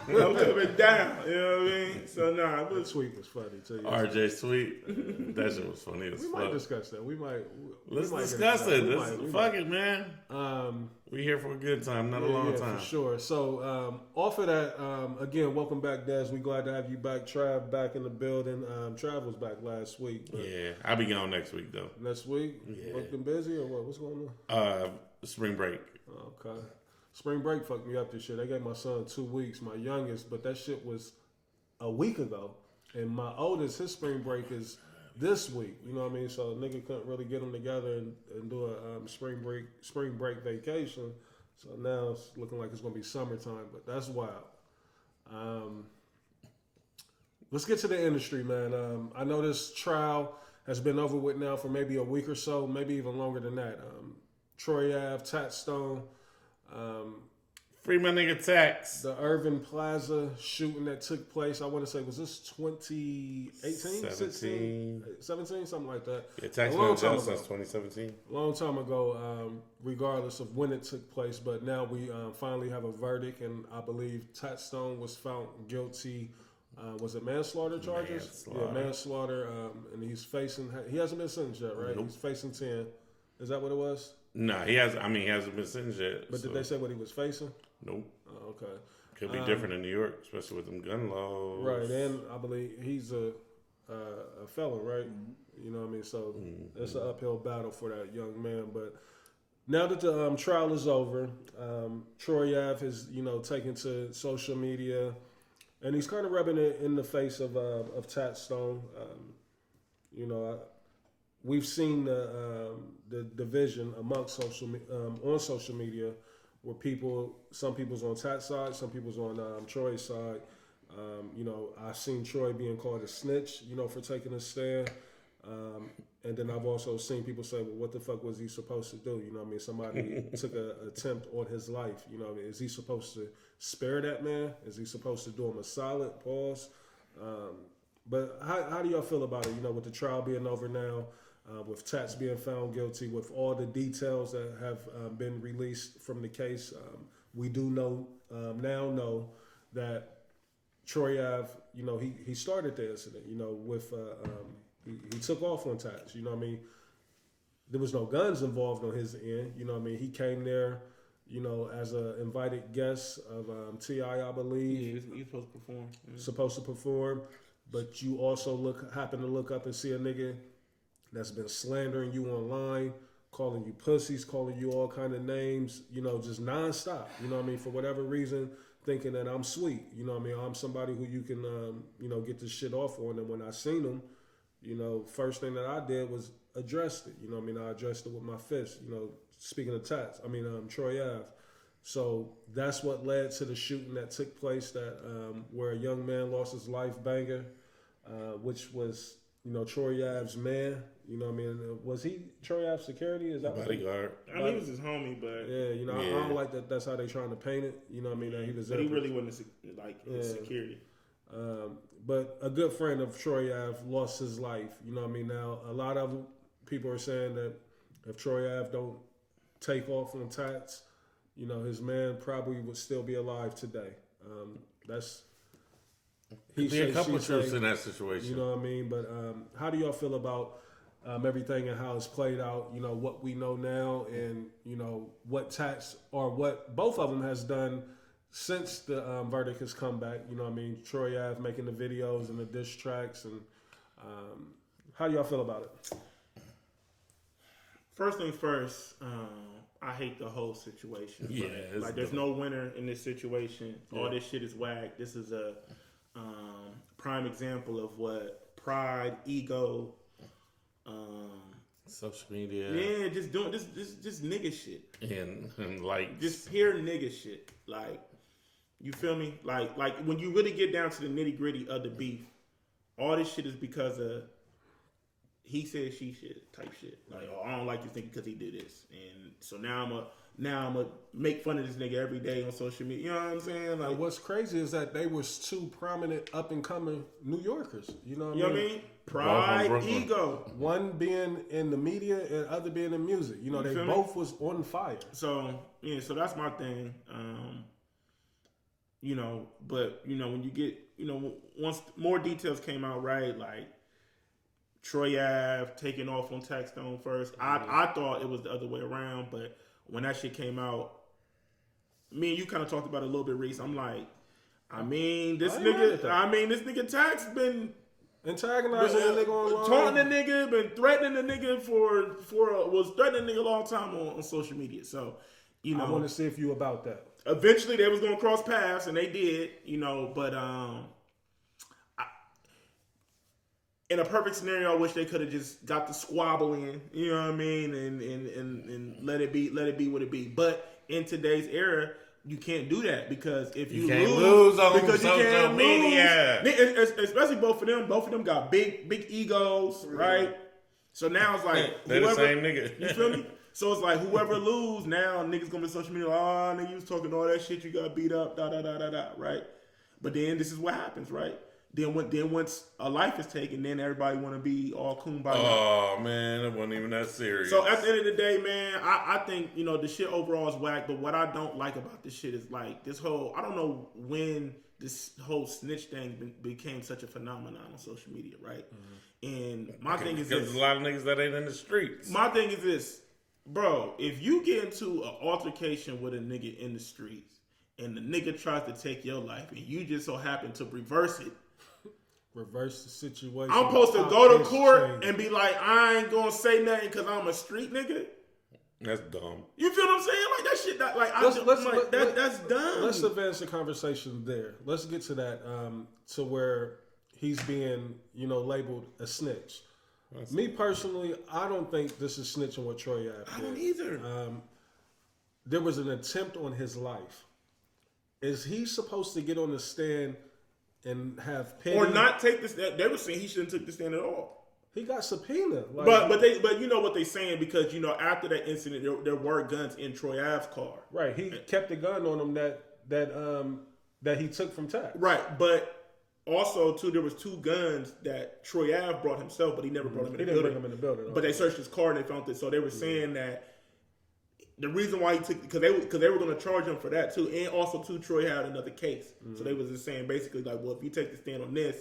I'm coming down. You know what I mean? So nah, it was Sweet was funny too. RJ Sweet, that shit was funny as We fuck. might discuss that. Let's might discuss get it. into Fuck that. it, man. We here for a good time, not a long time. For sure. So off of that, again, welcome back, Des. We glad to have you back. Trav back in the building. Trav was back last week. But Yeah, I'll be gone next week though. next week, Yeah. looking busy or what? What's going on? Spring break. Okay. Spring break fucked me up this year. They gave my son 2 weeks, my youngest, but that shit was a week ago. And my oldest, his spring break is this week. You know what I mean? So nigga couldn't really get them together and do a spring break vacation. So now it's looking like it's gonna be summertime, but that's wild. Let's get to the industry, man. I know this trial has been over with now for maybe a week or so, maybe even longer than that. Troy Ave, Tatstone, Free my nigga Tax. the Irving Plaza shooting that took place. I want to say, was this 2018? 17, something like that. Yeah, Tax A long been time done since ago. 2017. Long time ago, regardless of when it took place. But now we finally have a verdict, and I believe Tatstone was found guilty Was it manslaughter charges? Manslaughter. Yeah, manslaughter. And he hasn't been sentenced yet, right? Nope. He's facing 10. Is that what it was? No, he hasn't been sentenced yet. But did they say what he was facing? Nope. Oh, okay. Could be different in New York, especially with them gun laws. Right, and I believe he's a felon, right? You know what I mean? So it's an uphill battle for that young man. But now that the trial is over, Troy Ave is, taken to social media, and he's kind of rubbing it in the face of Tat Stone. We've seen the division amongst on social media, where some people's on Tat's side, some people's on Troy's side. I've seen Troy being called a snitch, for taking a stand. And then I've also seen people say, well, what the fuck was he supposed to do? Somebody took an attempt on his life. Is he supposed to spare that man? Is he supposed to do him a solid pause? But how do y'all feel about it? With the trial being over now, with Tats being found guilty, with all the details that have been released from the case, we do know that Troy Ave, he started the incident, with he took off on Tats, There was no guns involved on his end, He came there, as an invited guest of T.I., I believe. Yeah, he was supposed to perform. Yeah. Supposed to perform, but you also happen to look up and see a nigga that's been slandering you online, calling you pussies, calling you all kind of names, just nonstop, for whatever reason, thinking that I'm sweet, I'm somebody who you can, get this shit off on. And when I seen him, first thing that I did was addressed it, I addressed it with my fist, speaking of Tats, Troy Ave. So that's what led to the shooting that took place where a young man lost his life, Banger, which was, Troy Ave's man. Was he Troy Ave's security? Is that bodyguard? He was his homie, but yeah, I don't like that. That's how they trying to paint it. That he was. But he really wasn't his security. But a good friend of Troy Ave lost his life. Now a lot of people are saying that if Troy Ave don't take off on Tats, his man probably would still be alive today. Could be a couple of truths in that situation. You know what I mean? But how do y'all feel about everything and how it's played out? What we know now, and what Tats or what both of them has done since the verdict has come back. Troy Ave making the videos and the diss tracks, and how do y'all feel about it? First things first, I hate the whole situation. Yeah, there's no winner in this situation. Yeah. All this shit is whack. This is a prime example of what pride, ego, social media. Yeah, just doing this nigga shit. And like just pure nigga shit. You feel me? Like when you really get down to the nitty gritty of the beef, all this shit is because of he said she shit type shit. I don't like this nigga because he did this, and so now I'm a make fun of this nigga every day on social media. You know what I'm saying? What's crazy is that they was two prominent up and coming New Yorkers. You know what I mean? Pride, ego. One being in the media and other being in music. They both was on fire. So so that's my thing. But when you get once more details came out, right? Troy Ave taking off on Tat Stone first. I thought it was the other way around, but when that shit came out, me and you kind of talked about it a little bit, Reese. I'm like, this nigga Tat's been antagonizing the nigga online, taunting the nigga, been threatening the nigga was threatening the nigga a long time on social media. So, I want to see if you about that. Eventually, they was gonna cross paths, and they did. But in a perfect scenario, I wish they could have just got the squabble in, you know what I mean, and let it be what it be. But in today's era, you can't do that because if you lose on social media, especially both of them got big egos, right? So now it's like they're the same nigga. You feel me? So it's like whoever lose now, niggas gonna be social media. Nigga, you was talking all that shit, you got beat up, right? But then this is what happens, right? Then once a life is taken, then everybody want to be all kumbaya. Oh man, it wasn't even that serious. So at the end of the day, man, I think the shit overall is whack. But what I don't like about this shit is like this whole. I don't know when this whole snitch thing became such a phenomenon on social media, right? Mm-hmm. And my thing is because this: there's a lot of niggas that ain't in the streets. My thing is this, bro. If you get into an altercation with a nigga in the streets, and the nigga tries to take your life, and you just so happen to reverse it. Reverse the situation. I'm supposed to go to court and be like, I ain't gonna say nothing because I'm a street nigga. That's dumb. You feel what I'm saying? Like that shit. That's dumb. Let's advance the conversation there. Let's get to that. To where he's being, labeled a snitch. Me personally, I don't think this is snitching what Troy Ave did. I don't either. There was an attempt on his life. Is he supposed to get on the stand and have pity? Or not take this? They were saying he shouldn't take the stand at all. He got subpoenaed. But you know what they saying, because after that incident there were guns in Troy Ave's car. Right. He kept the gun on him that he took from Tax. Right. But also too, there was 2 guns that Troy Ave brought himself, but he never brought them in the building. He didn't bring them in the building. But they searched his car and they found it. So they were saying that the reason why he took, because they were going to charge him for that too, and also too, Troy had another case. Mm-hmm. So they was just saying basically like, well, if you take the stand on this,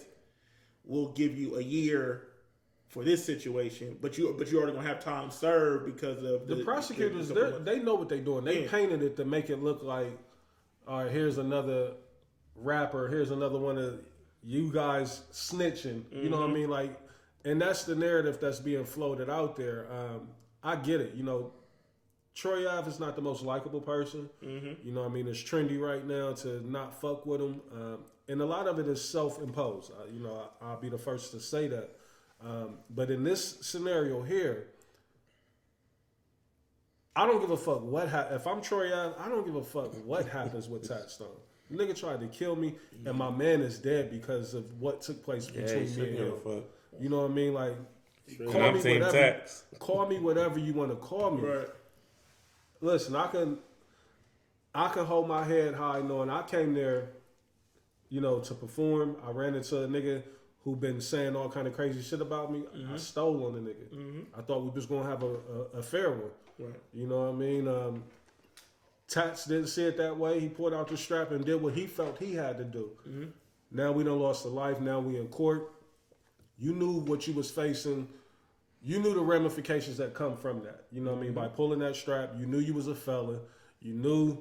we'll give you a year for this situation, but you already gonna have time served because of the prosecutors. They know what they're doing. They painted it to make it look like, all right, here's another rapper, here's another one of you guys snitching. Mm-hmm. You know what I mean? Like, and that's the narrative that's being floated out there. I get it. Troy Ave is not the most likable person. Mm-hmm. You know what I mean? It's trendy right now to not fuck with him. And a lot of it is self-imposed. I'll be the first to say that. But in this scenario here, I don't give a fuck what if I'm Troy Ave, I don't give a fuck what happens with Tatstone. The nigga tried to kill me, and my man is dead because of what took place between me and him. You know what I mean? Like, call me whatever you want to call me. Right. Listen, I can hold my head high knowing I came there, to perform. I ran into a nigga who been saying all kind of crazy shit about me. Mm-hmm. I stole on the nigga. Mm-hmm. I thought we was going to have a fair one. Right. You know what I mean? Tats didn't see it that way. He pulled out the strap and did what he felt he had to do. Mm-hmm. Now we done lost a life. Now we in court. You knew what you was facing. You knew the ramifications that come from that. You know what I mean? By pulling that strap, you knew you was a fella. You knew,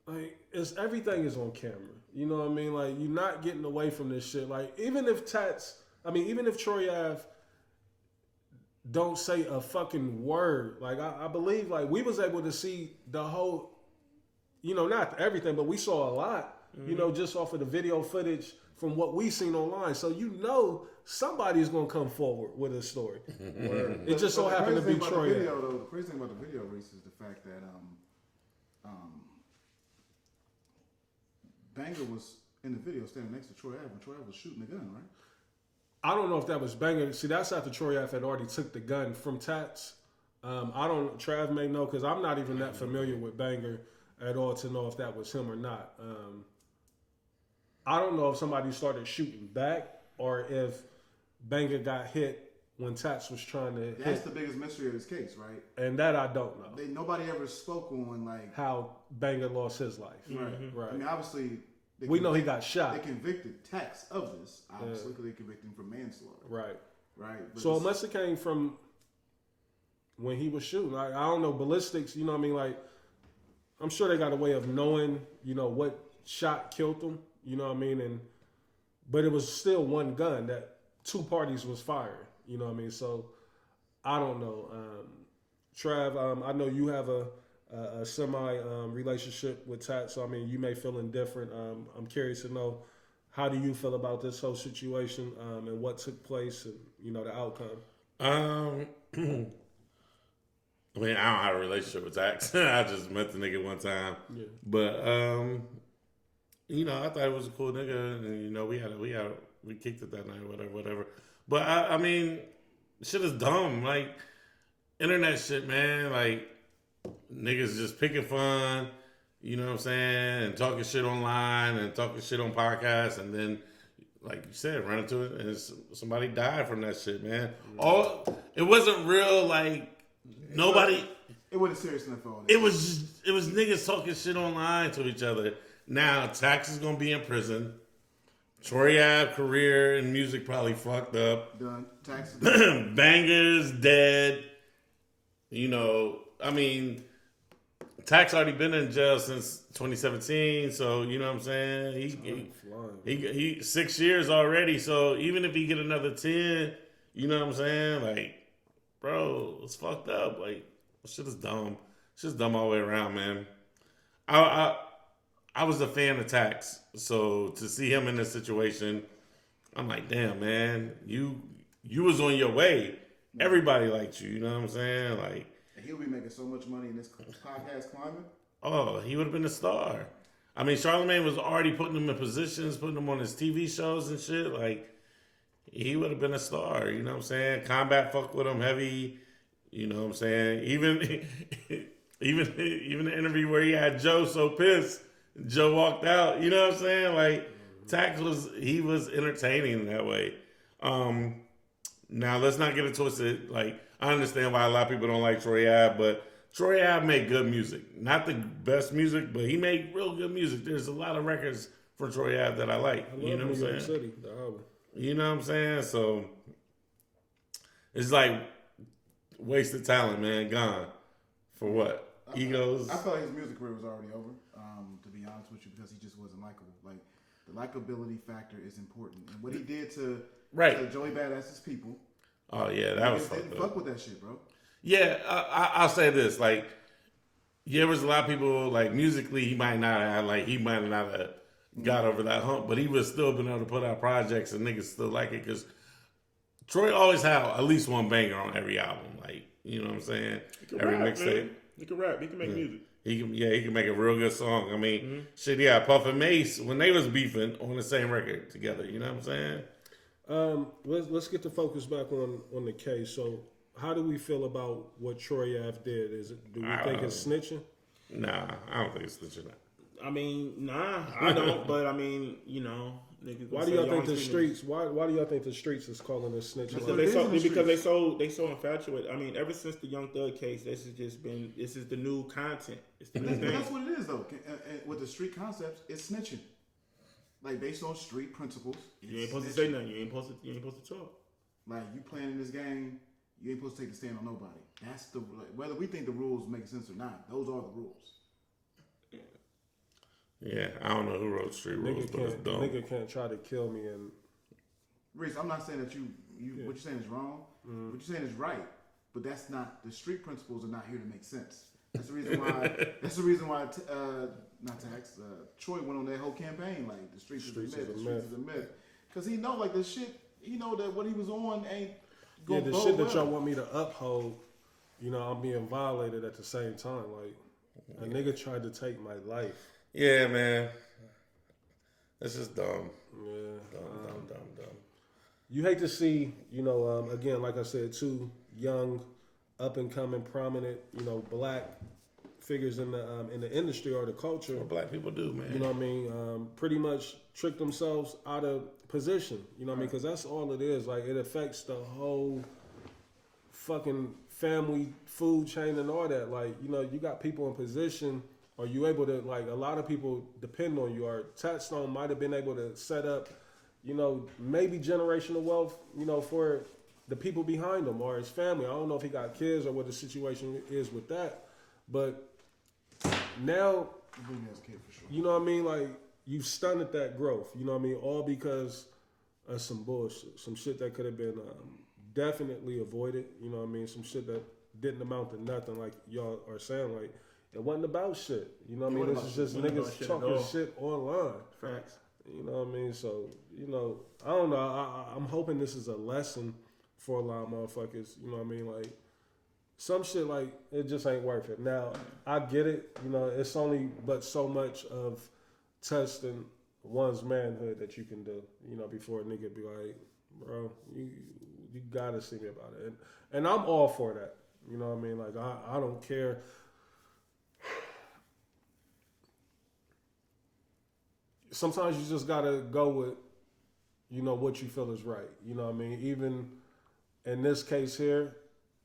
like, everything is on camera. You know what I mean? Like, you're not getting away from this shit. Like, even if Troy Ave don't say a fucking word, like, I believe, like, we was able to see the whole, not everything, but we saw a lot, just off of the video footage from what we seen online. So, somebody's going to come forward with a story. It just so happened to be Troy Ave. The crazy thing about the video, Reese, is the fact that Banger was in the video standing next to Troy Ave when Troy Ave was shooting the gun, right? I don't know if that was Banger. See, that's after Troy Ave had already took the gun from Tats. Trav may know, because I'm not even that familiar with Banger at all to know if that was him or not. I don't know if somebody started shooting back or if Banger got hit when Tats was trying to hit. That's the biggest mystery of this case, right? And that I don't know. Nobody ever spoke on, like, how Banger lost his life. Right. I mean, obviously, we know he got shot. They convicted Tats of this, obviously, because they convicted him for manslaughter. Right. But so it must have came from when he was shooting. I don't know, ballistics, you know what I mean? Like, I'm sure they got a way of knowing, what shot killed him, you know what I mean? But it was still one gun that 2 parties was firing, you know what I mean? So, I don't know. Trav, I know you have a semi relationship with Tat, so I mean, you may feel indifferent. I'm curious to know, how do you feel about this whole situation and what took place and the outcome? I mean, I don't have a relationship with Tat. I just met the nigga one time, but I thought it was a cool nigga, and we kicked it that night, whatever. But I mean, shit is dumb. Like, internet shit, man. Like, niggas just picking fun, you know what I'm saying, and talking shit online and talking shit on podcasts, and then like you said, run into it and somebody died from that shit, man. It wasn't real, like nobody. It wasn't serious enough for all that. It was niggas talking shit online to each other. Now Tax is gonna be in prison. Troy Ave career in music probably fucked up. Done. Tax is done. Bangers dead. You know, I mean, Tax already been in jail since 2017, so you know what I'm saying. He 6 years already. So even if he get another 10, you know what I'm saying. Like, bro, it's fucked up. Like, shit is dumb. Shit's dumb all the way around, man. I was a fan of Tax, so to see him in this situation, I'm like, damn, man, you was on your way. Everybody liked you, you know what I'm saying? Like, he'll be making so much money in this podcast climate. Oh, he would have been a star. I mean, Charlamagne was already putting him in positions, putting him on his TV shows and shit. Like, he would have been a star, you know what I'm saying? Combat fucked with him heavy, you know what I'm saying? Even the interview where he had Joe so pissed, Joe walked out, you know what I'm saying? Like, Tax was entertaining that way. Now, let's not get it twisted. Like, I understand why a lot of people don't like Troy Ave, but Troy Ave made good music. Not the best music, but he made real good music. There's a lot of records from Troy Ave that I like. You know what I'm saying? City, the album. You know what I'm saying? So, it's like wasted talent, man. Gone. For what? Egos? I felt like his music career was already over, to be honest with you, because he just wasn't likable. Like, the likability factor is important. And what he did to Joey Badass's people. Oh, yeah, that was fucked up. Didn't fuck with that shit, bro. Yeah, I'll say this. Like, there was a lot of people, like, musically, he might not have got over that hump, but he would still been able to put out projects and niggas still like it, because Troy always had at least one banger on every album. Like, you know what I'm saying? Every mixtape. He can rap. He can make music. He can make a real good song. I mean, shit, yeah, Puff and Mace, when they was beefing on the same record together, you know what I'm saying? Let's get the focus back on the case. So, how do we feel about what Troy Ave did? Do we think it's snitching? Nah, I don't think it's snitching. I mean, nah, I don't. But I mean, you know, niggas. Why do y'all think the streets? Why do y'all think the streets is calling this snitching? Because they so infatuated. I mean, ever since the Young Thug case, this is the new content. It's the new thing. That's what it is, though. With the street concepts, it's snitching. Like, based on street principles. You ain't supposed to say nothing. You ain't supposed to talk. Like, you playing in this game, you ain't supposed to take the stand on nobody. That's whether we think the rules make sense or not, those are the rules. Yeah, I don't know who wrote street rules, but it's dumb. Nigga can't try to kill me and. Reese, I'm not saying that what you're saying is wrong. What you're saying is right, but that's not, the street principles are not here to make sense. That's the reason why. Not Tax. Troy went on that whole campaign like the streets is a myth. Because he know like the shit. He know that what he was on ain't. Yeah, the shit that y'all want me to uphold. You know, I'm being violated at the same time. Like a nigga tried to take my life. Yeah, man. That's just dumb. Yeah, dumb. You hate to see, you know, again, like I said, two young, up and coming, prominent, you know, black figures in the industry or the culture. What black people do, man. You know what I mean? Pretty much trick themselves out of position. You know what I mean? Because that's all it is. Like, it affects the whole fucking family food chain and all that. Like, you know, you got people in position. Are you able to, like, a lot of people depend on you. Or Touchstone might have been able to set up, you know, maybe generational wealth, you know, for the people behind him or his family. I don't know if he got kids or what the situation is with that. But now, you know what I mean? Like, you've stunted that growth, you know what I mean? All because of some bullshit, some shit that could have been definitely avoided, you know what I mean? Some shit that didn't amount to nothing, like y'all are saying, like, it wasn't about shit, you know what I mean? This is just niggas talking shit online. Facts. You know what I mean? So, you know, I don't know. I'm hoping this is a lesson for a lot of motherfuckers, you know what I mean? Like, some shit, like, it just ain't worth it. Now, I get it, you know, it's only but so much of testing one's manhood that you can do, you know, before a nigga be like, bro, you gotta see me about it. And I'm all for that, you know what I mean? Like, I don't care. Sometimes you just gotta go with you know, what you feel is right. You know what I mean? Even in this case here,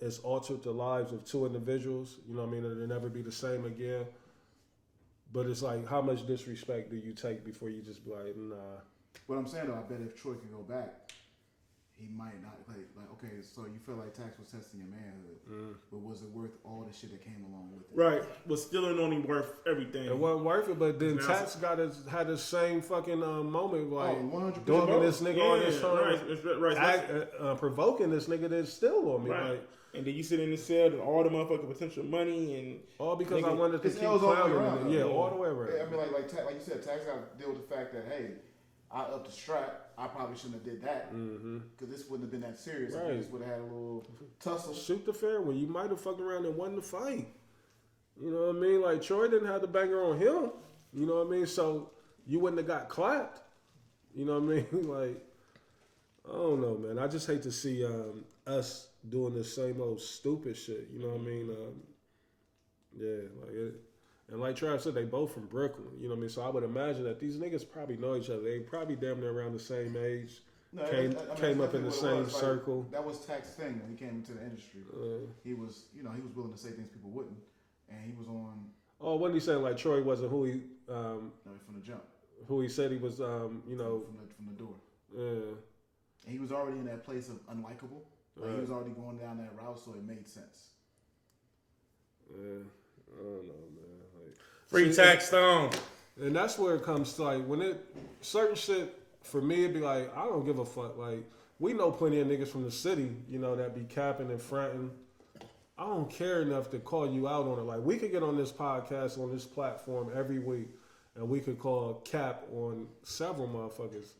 it's altered the lives of two individuals. You know what I mean? It'll never be the same again. But it's like, how much disrespect do you take before you just be like, nah. What I'm saying though, I bet if Troy could go back, he might not like. Okay, so you feel like Tax was testing your manhood, but was it worth all the shit that came along with it? Right, was still only worth everything. It wasn't worth it, but then Tax had the same fucking moment, like dogging this nigga on his phone, provoking this nigga that's still on me, like. And then you sit in the cell and all the motherfucking potential money and all because I wanted to keep clowning him. Yeah, all the way around. I mean, like you said, Tax got to deal with the fact that hey, I upped the strap. I probably shouldn't have did that because this wouldn't have been that serious. Right. This would have had a little tussle. Shoot the fair one. You might have fucked around and won the fight. You know what I mean? Like Troy didn't have the banger on him. You know what I mean? So you wouldn't have got clapped. You know what I mean? Like I don't know, man. I just hate to see us doing the same old stupid shit. You know what I mean? Yeah, like it. And like Trav said, they both from Brooklyn. You know what I mean? So I would imagine that these niggas probably know each other. They probably damn near around the same age. No, came up in the same circle. That was Tax's thing when he came into the industry. He was, he was willing to say things people wouldn't, and he was on. Oh, what did he say? Like Troy wasn't who he. No, from the jump. Who he said he was. From the door. Yeah. And he was already in that place of unlikable. Like he was already going down that route, so it made sense. Yeah, I don't know, man. Free Tax Stone. And that's where it comes to, like, when certain shit, for me, it'd be like, I don't give a fuck. Like, we know plenty of niggas from the city, you know, that be capping and fronting. I don't care enough to call you out on it. Like, we could get on this podcast, on this platform every week, and we could call cap on several motherfuckers.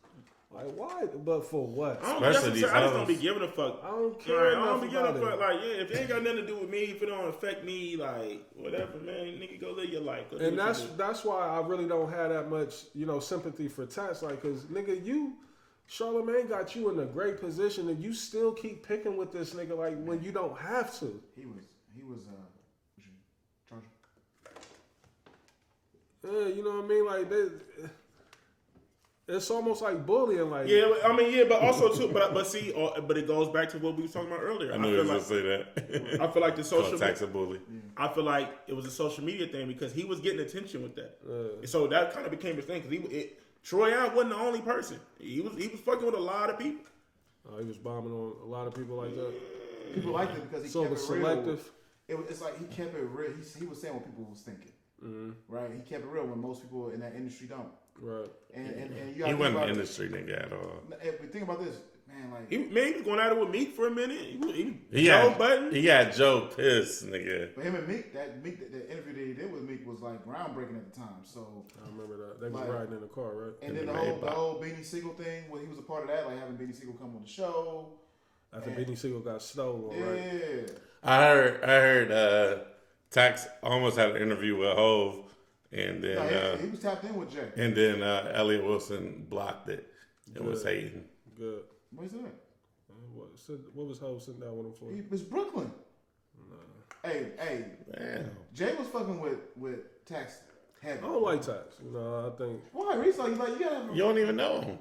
Like, why? But for what? I just don't be giving a fuck. I don't care. I don't be giving a fuck. Like, yeah, if it ain't got nothing to do with me, if it don't affect me, like, whatever, man, nigga, go live your life. And that's why I really don't have that much, sympathy for Tax. Like, cause nigga, Charlamagne got you in a great position, and you still keep picking with this nigga, like when you don't have to. He was charging. Yeah, you know what I mean, like it's almost like bullying, like but also too, but see, but it goes back to what we were talking about earlier. I knew he was gonna say that. I feel like the social Tax a bully. I feel like it was a social media thing because he was getting attention with that, so that kind of became his thing. Because Troy Ave wasn't the only person. He was fucking with a lot of people. He was bombing on a lot of people like that. People liked it because he kept it selective. Real. It's like he kept it real. He was saying what people was thinking, right? He kept it real when most people in that industry don't. Right. And he wasn't an industry nigga at all. But think about this, man. Like he was going at it with Meek for a minute. He had Joe pissed, nigga. But him and Meek, that interview that he did with Meek was like groundbreaking at the time. So I remember that. They was riding in the car, right? And then the whole Beanie Siegel thing, he was a part of that, like having Beanie Siegel come on the show. After Beanie Siegel got stolen, right? I heard Tax almost had an interview with Hove. And then he was tapped in with Jay. And then Elliot Wilson blocked it and was hating. Good. What is that? What was Hov sitting down with him for? It was Brooklyn. Nah. Hey. Damn. Jay was fucking with Tax heavy. I don't like Tax. I think. Why? Recently, you gotta have. You don't even know him.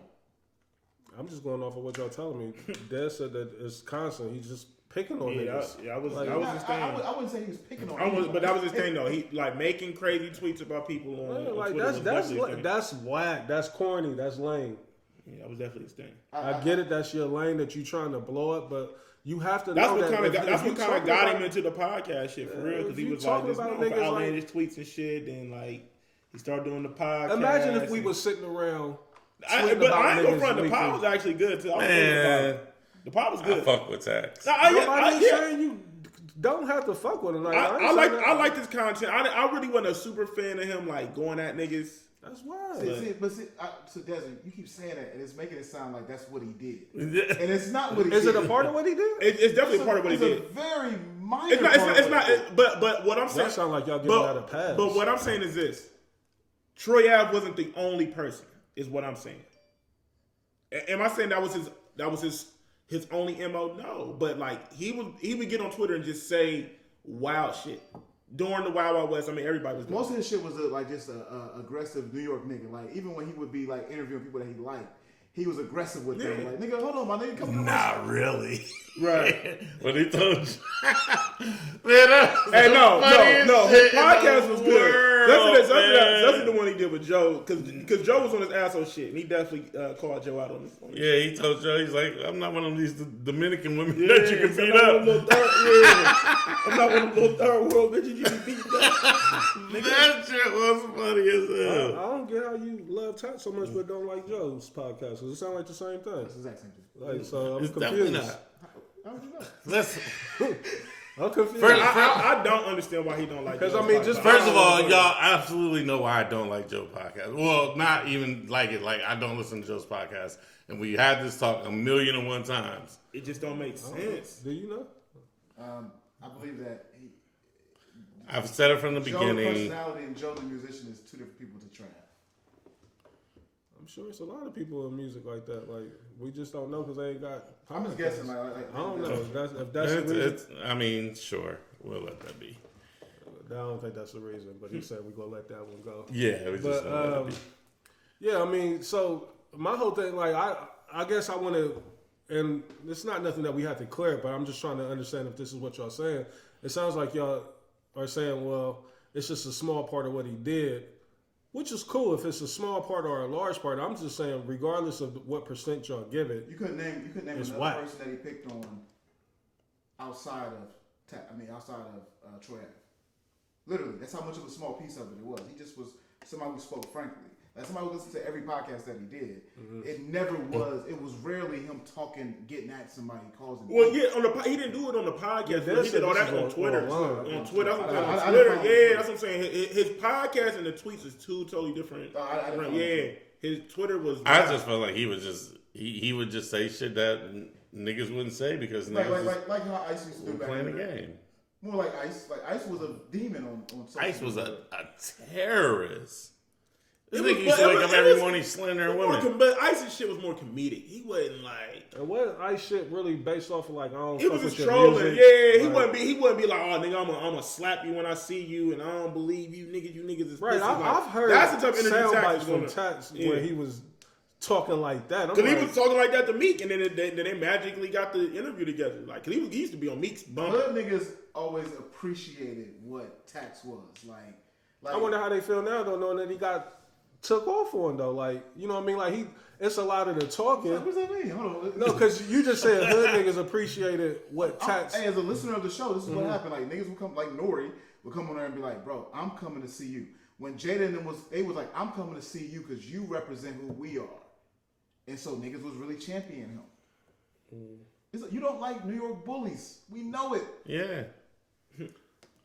I'm just going off of what y'all telling me. Dad said that it's constant. He's just picking on niggas. That was his thing. I wouldn't say he was picking on. But that was his thing though. He like making crazy tweets about people on. Like Twitter that's whack. That's corny. That's lame. Yeah, that was definitely his thing. I get it. That's your lane that you trying to blow up, but you have to. That's what kind of got him into the podcast shit for real because he was like this outlandish tweets and shit. Then like he started doing the podcast. Imagine if we was sitting around. But I ain't gonna front. The pod was actually good too. The pod was good. I fuck with Tax. Nobody's saying you don't have to fuck with him. Like, I like this content. I really wasn't a super fan of him like going at niggas. That's why. So Desmond, you keep saying that, and it's making it sound like that's what he did, and it's not what he did. Is it a part of what he did? It's definitely a part of what he did. It's a very minor. It's not. But what I'm saying. That sound like y'all giving that a pass. But what I'm saying is this: Troy Ave wasn't the only person. Is what I'm saying. Am I saying that was his only MO? No, but like he would get on Twitter and just say wild shit during the Wild Wild West. I mean, everybody was doing most of his shit was like just a aggressive New York nigga. Like even when he would be like interviewing people that he liked, he was aggressive with them. Like, nigga, hold on, my nigga, come on. Not really. Right. When he told you. Man, Hey, no. His podcast was good. World, That's the one he did with Joe, because Joe was on his asshole shit, and he definitely called Joe out on this. Yeah, he told Joe, he's like, I'm not one of these Dominican women that you can beat up. I'm not one of those third world bitches you can beat up. That shit was funny as hell. I don't get how you love Tat so much but don't like Joe's podcast. Because it sounds like the same thing. It's the exact same thing. Like, so I'm It's confused. definitely not. How would you know? Listen, I'm confused. I don't understand why he don't like Because Joe's I mean, just first of all, y'all absolutely know why I don't like Joe's podcast. Well, not even like it. Like, I don't listen to Joe's podcast. And we had this talk 1,000,001 times. It just don't make sense. Do you know? I believe that I've said it from the Joe the beginning. personality and Joe the musician is two different people to track. I'm sure it's a lot of people in music like that. Like, we just don't know because they ain't got. I'm just guessing. Like, I don't know. If that's the reason. I mean, sure. We'll let that be. I don't think that's the reason. But he said we're going to let that one go. Yeah, we just let that be. Yeah, I mean, so my whole thing, like, I guess I want to, and it's not nothing that we have to clear, but I'm just trying to understand if this is what y'all saying. It sounds like y'all are saying, well, it's just a small part of what he did, which is cool if it's a small part or a large part. I'm just saying, regardless of what percent y'all give it, You couldn't name It's another whack. person that he picked on outside of Troy Ave. Literally, that's how much of a small piece of it was. He just was somebody who spoke frankly. Like somebody who listened to every podcast that he did. It never was. It was rarely him talking, getting at somebody, causing. Well, yeah, he didn't do it on the podcast. Yeah, But he did all this that is on Twitter. online. On Twitter, that's what I'm I saying. didn't On Twitter, follow yeah, Twitter. that's what I'm saying. His podcast and the tweets is two totally different. I didn't follow Yeah, Twitter. his Twitter was. I just felt like he was just he would just say shit that niggas wouldn't say because niggas Like how Ice used to do was back playing the in day. game. More like Ice. Like Ice was a demon on social Ice was media. a terrorist. This It was- nigga used to but wake it up was- every it was- morning slandering women. But Ice's shit was more comedic. He wasn't like. and what Ice shit really based off of, like, I don't It fuck was with just your trolling. music. Yeah, he Like, wouldn't be like, oh nigga, I'm gonna slap you when I see you, and I don't believe you niggas is Right, pussy. Like, I've heard that's the type of energy sound Tax bites was from gonna- Tax Yeah. where he was talking like that. I'm Because like, he was talking like that to Meek, and then they magically got the interview together. Like, 'cause he used to be on Meek's bump. Hood niggas always appreciated what Tax was like. I wonder how they feel now, though, knowing that he got took off on, though. Like, you know what I mean? Like, it's a lot of the talking. What does that mean? Hold on. No, because you just said hood niggas appreciated what Tax. Hey, as a listener of the show, this is what happened. Like niggas would come, like Nori would come on there and be like, "Bro, I'm coming to see you." When Jada and them was like, "I'm coming to see you because you represent who we are," and so niggas was really championing him. It's like, you don't like New York bullies. We know it. Yeah.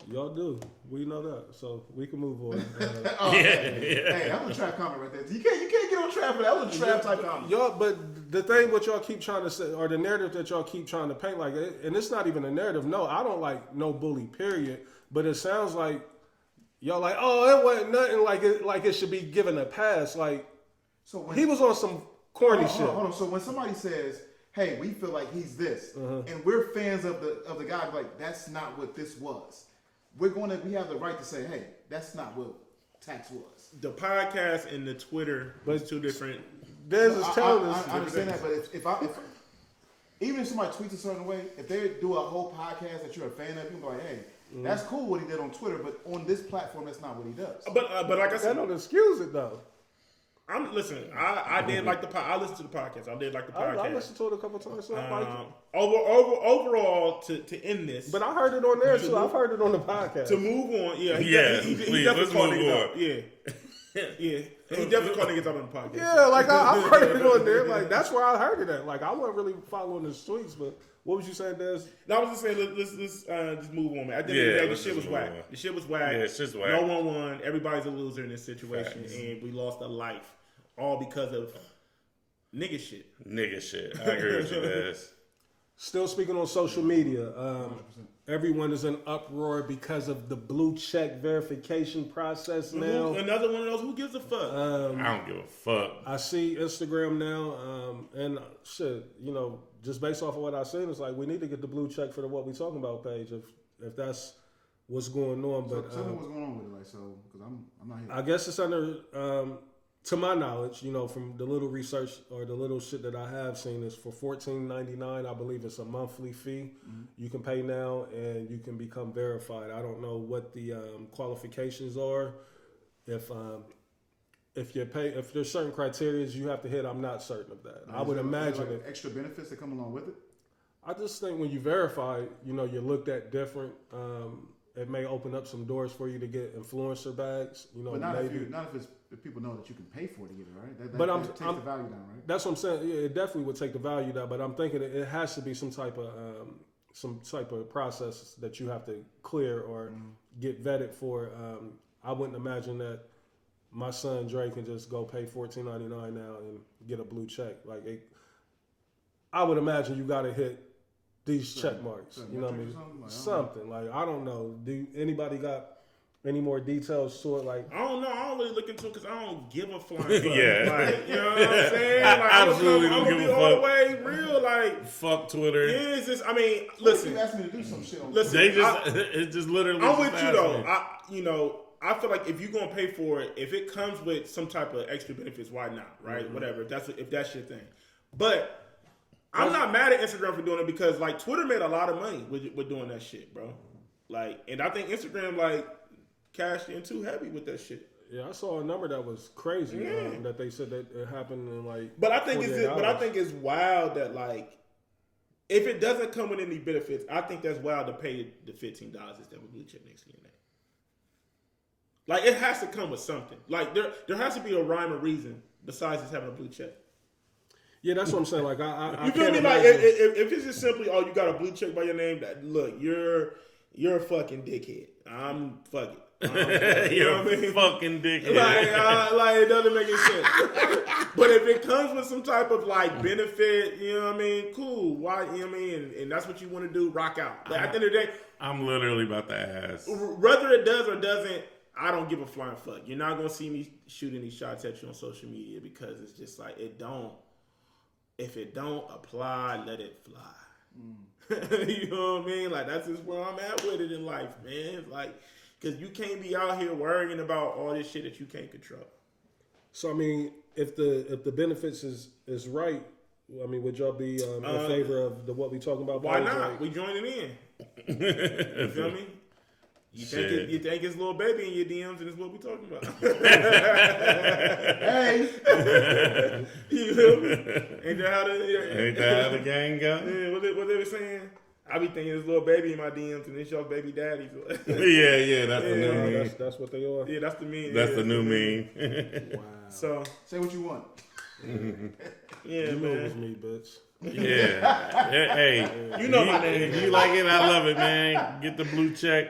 Y'all do. We know that. So we can move on. Oh, hey, that was a trap comment right there. You can't get on trap for that. That was a trap type comment. Y'all, but the thing what y'all keep trying to say, or the narrative that y'all keep trying to paint, like, and it's not even a narrative. No, I don't like no bully, period. But it sounds like y'all like, oh, it wasn't nothing like it should be given a pass. Like, So when he was on some corny shit. Hold on. So when somebody says, "Hey, we feel like he's this," and we're fans of the guy, like that's not what this was. We have the right to say, "Hey, that's not what Tax was." The podcast and the Twitter was two different. Dez is telling I us. understand that, but if even if somebody tweets a certain way, if they do a whole podcast that you're a fan of, you can be like, "Hey, that's cool what he did on Twitter," but on this platform, that's not what he does. But like I That said, don't excuse it though. I'm listening. I did like the I listened to the podcast. I did like the podcast. I listened to it a couple times, so I like it. Overall, to end this, But I heard it on there too. I've heard it on the podcast. to move on, yeah, he please, definitely let's called move niggas on. out. Yeah, he definitely called niggas out on the podcast. Yeah, like I've heard it on there. Like that's where I heard it at. Like I wasn't really following the tweets, but what was you saying, Des? No, I was just saying, let's just move on, man. I think the let's shit was just whack. move on. The shit was whack. Yeah, it's just whack. No one won. Everybody's a loser in this situation, Facts. and we lost a life all because of nigga shit. Nigga shit. I agree with you, Dez. Still speaking on social media, everyone is in uproar because of the blue check verification process now. Another one of those. Who gives a fuck? I don't give a fuck. I see Instagram now, and shit, you know, just based off of what I've seen, it's like we need to get the blue check for the What We Talking About page if that's what's going on. So But tell me what's going on with it, like, so because I'm not here. I guess it's under to my knowledge, you know, from the little research or the little shit that I have seen, is for $14.99. I believe it's a monthly fee. You can pay now and you can become verified. I don't know what the qualifications are. If there's certain criteria you have to hit, I'm not certain of that. I would imagine like extra benefits that come along with it. I just think when you verify, you know, you're looked at different. It may open up some doors for you to get influencer bags. You know, but not maybe. if people know that you can pay for it to get it, right? That takes the value down, right? That's what I'm saying. Yeah, it definitely would take the value down. But I'm thinking it has to be some type of process that you have to clear or get vetted for. I wouldn't imagine that my son Dre can just go pay $14.99 now and get a blue check. I would imagine you got to hit these check marks. You know what I mean? Something like I don't know. Do anybody got any more details to it? Like I don't know. I don't really look into it because I don't give a flying fuck. Yeah. Like, you know what I'm saying? Like, Absolutely I'm don't gonna give be a all fuck. the way real. Like, Fuck Twitter. yeah, it's just. I mean, You listen. asked me to do some shit on Listen. It's just literally. I'm with just you though. asking. I feel like if you're gonna pay for it, if it comes with some type of extra benefits, why not? Right? Whatever. If that's your thing. But I'm not mad at Instagram for doing it because like Twitter made a lot of money with doing that shit, bro. Like, and I think Instagram like cashed in too heavy with that shit. yeah, I saw a number that was crazy that they said that it happened in like. But I think 48 hours. it's wild that like if it doesn't come with any benefits, I think that's wild to pay the $15 instead of a blue check next to your name. Like it has to come with something. Like there has to be a rhyme or reason besides just having a blue check. Yeah, that's what I'm saying. Like I You feel can't me? Like imagine- if it's just simply you got a blue check by your name, that look you're a fucking dickhead. I'm fucking. You're know what I mean? a fucking dickhead. Like it doesn't make any sense. But if it comes with some type of like benefit, you know what I mean? Cool. Why? You know what I mean? And that's what you want to do. Rock out. But at the end of the day, I'm literally about to ask. whether it does or doesn't, I don't give a flying fuck. You're not gonna see me shooting these shots at you on social media because it's just like it don't. If it don't apply, let it fly. You know what I mean? Like that's just where I'm at with it in life, man. It's like. Because you can't be out here worrying about all this shit that you can't control. So I mean, if the benefits is right, I mean, would y'all be in favor of what we talking about? Why Paul? not? Like, We joining in. You feel me? You think it's little baby in your DMs and it's what we talking about? Hey, You feel me? Ain't that how the gang go? Yeah, what they were saying? I be thinking it's little baby in my DMs and it's your baby daddy. Yeah, that's the new meme. that's what they are. Yeah, that's the meme. That's yeah, the new meme. Wow. So say what you want. yeah, You know it was man. me, bitch. Yeah. Hey, You know my name. If you like it, I love it, man. Get the blue check.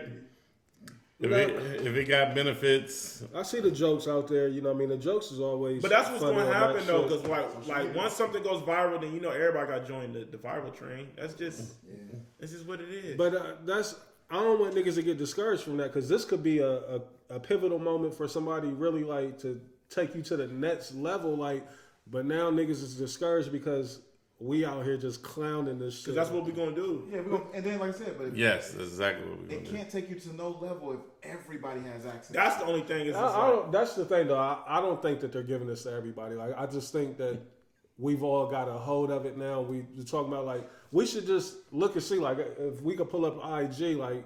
If it got benefits, I see the jokes out there. You know, what I mean, the jokes is always. But that's what's funny going to on that happen though, shit. because like once something goes viral, then you know everybody got to join the viral train. That's just what it is. But I don't want niggas to get discouraged from that because this could be a pivotal moment for somebody really like to take you to the next level. Like, but now niggas is discouraged because we out here just clowning this shit. Because that's what we're gonna do. Yeah, and then like I said, but yes, that's exactly what we're it going to do. can't take you to no level if everybody has access. That's the only thing. Is I don't, that's the thing though. I don't think that they're giving this to everybody. Like, I just think that we've all got a hold of it now. We're talking about like we should just look and see like if we could pull up IG like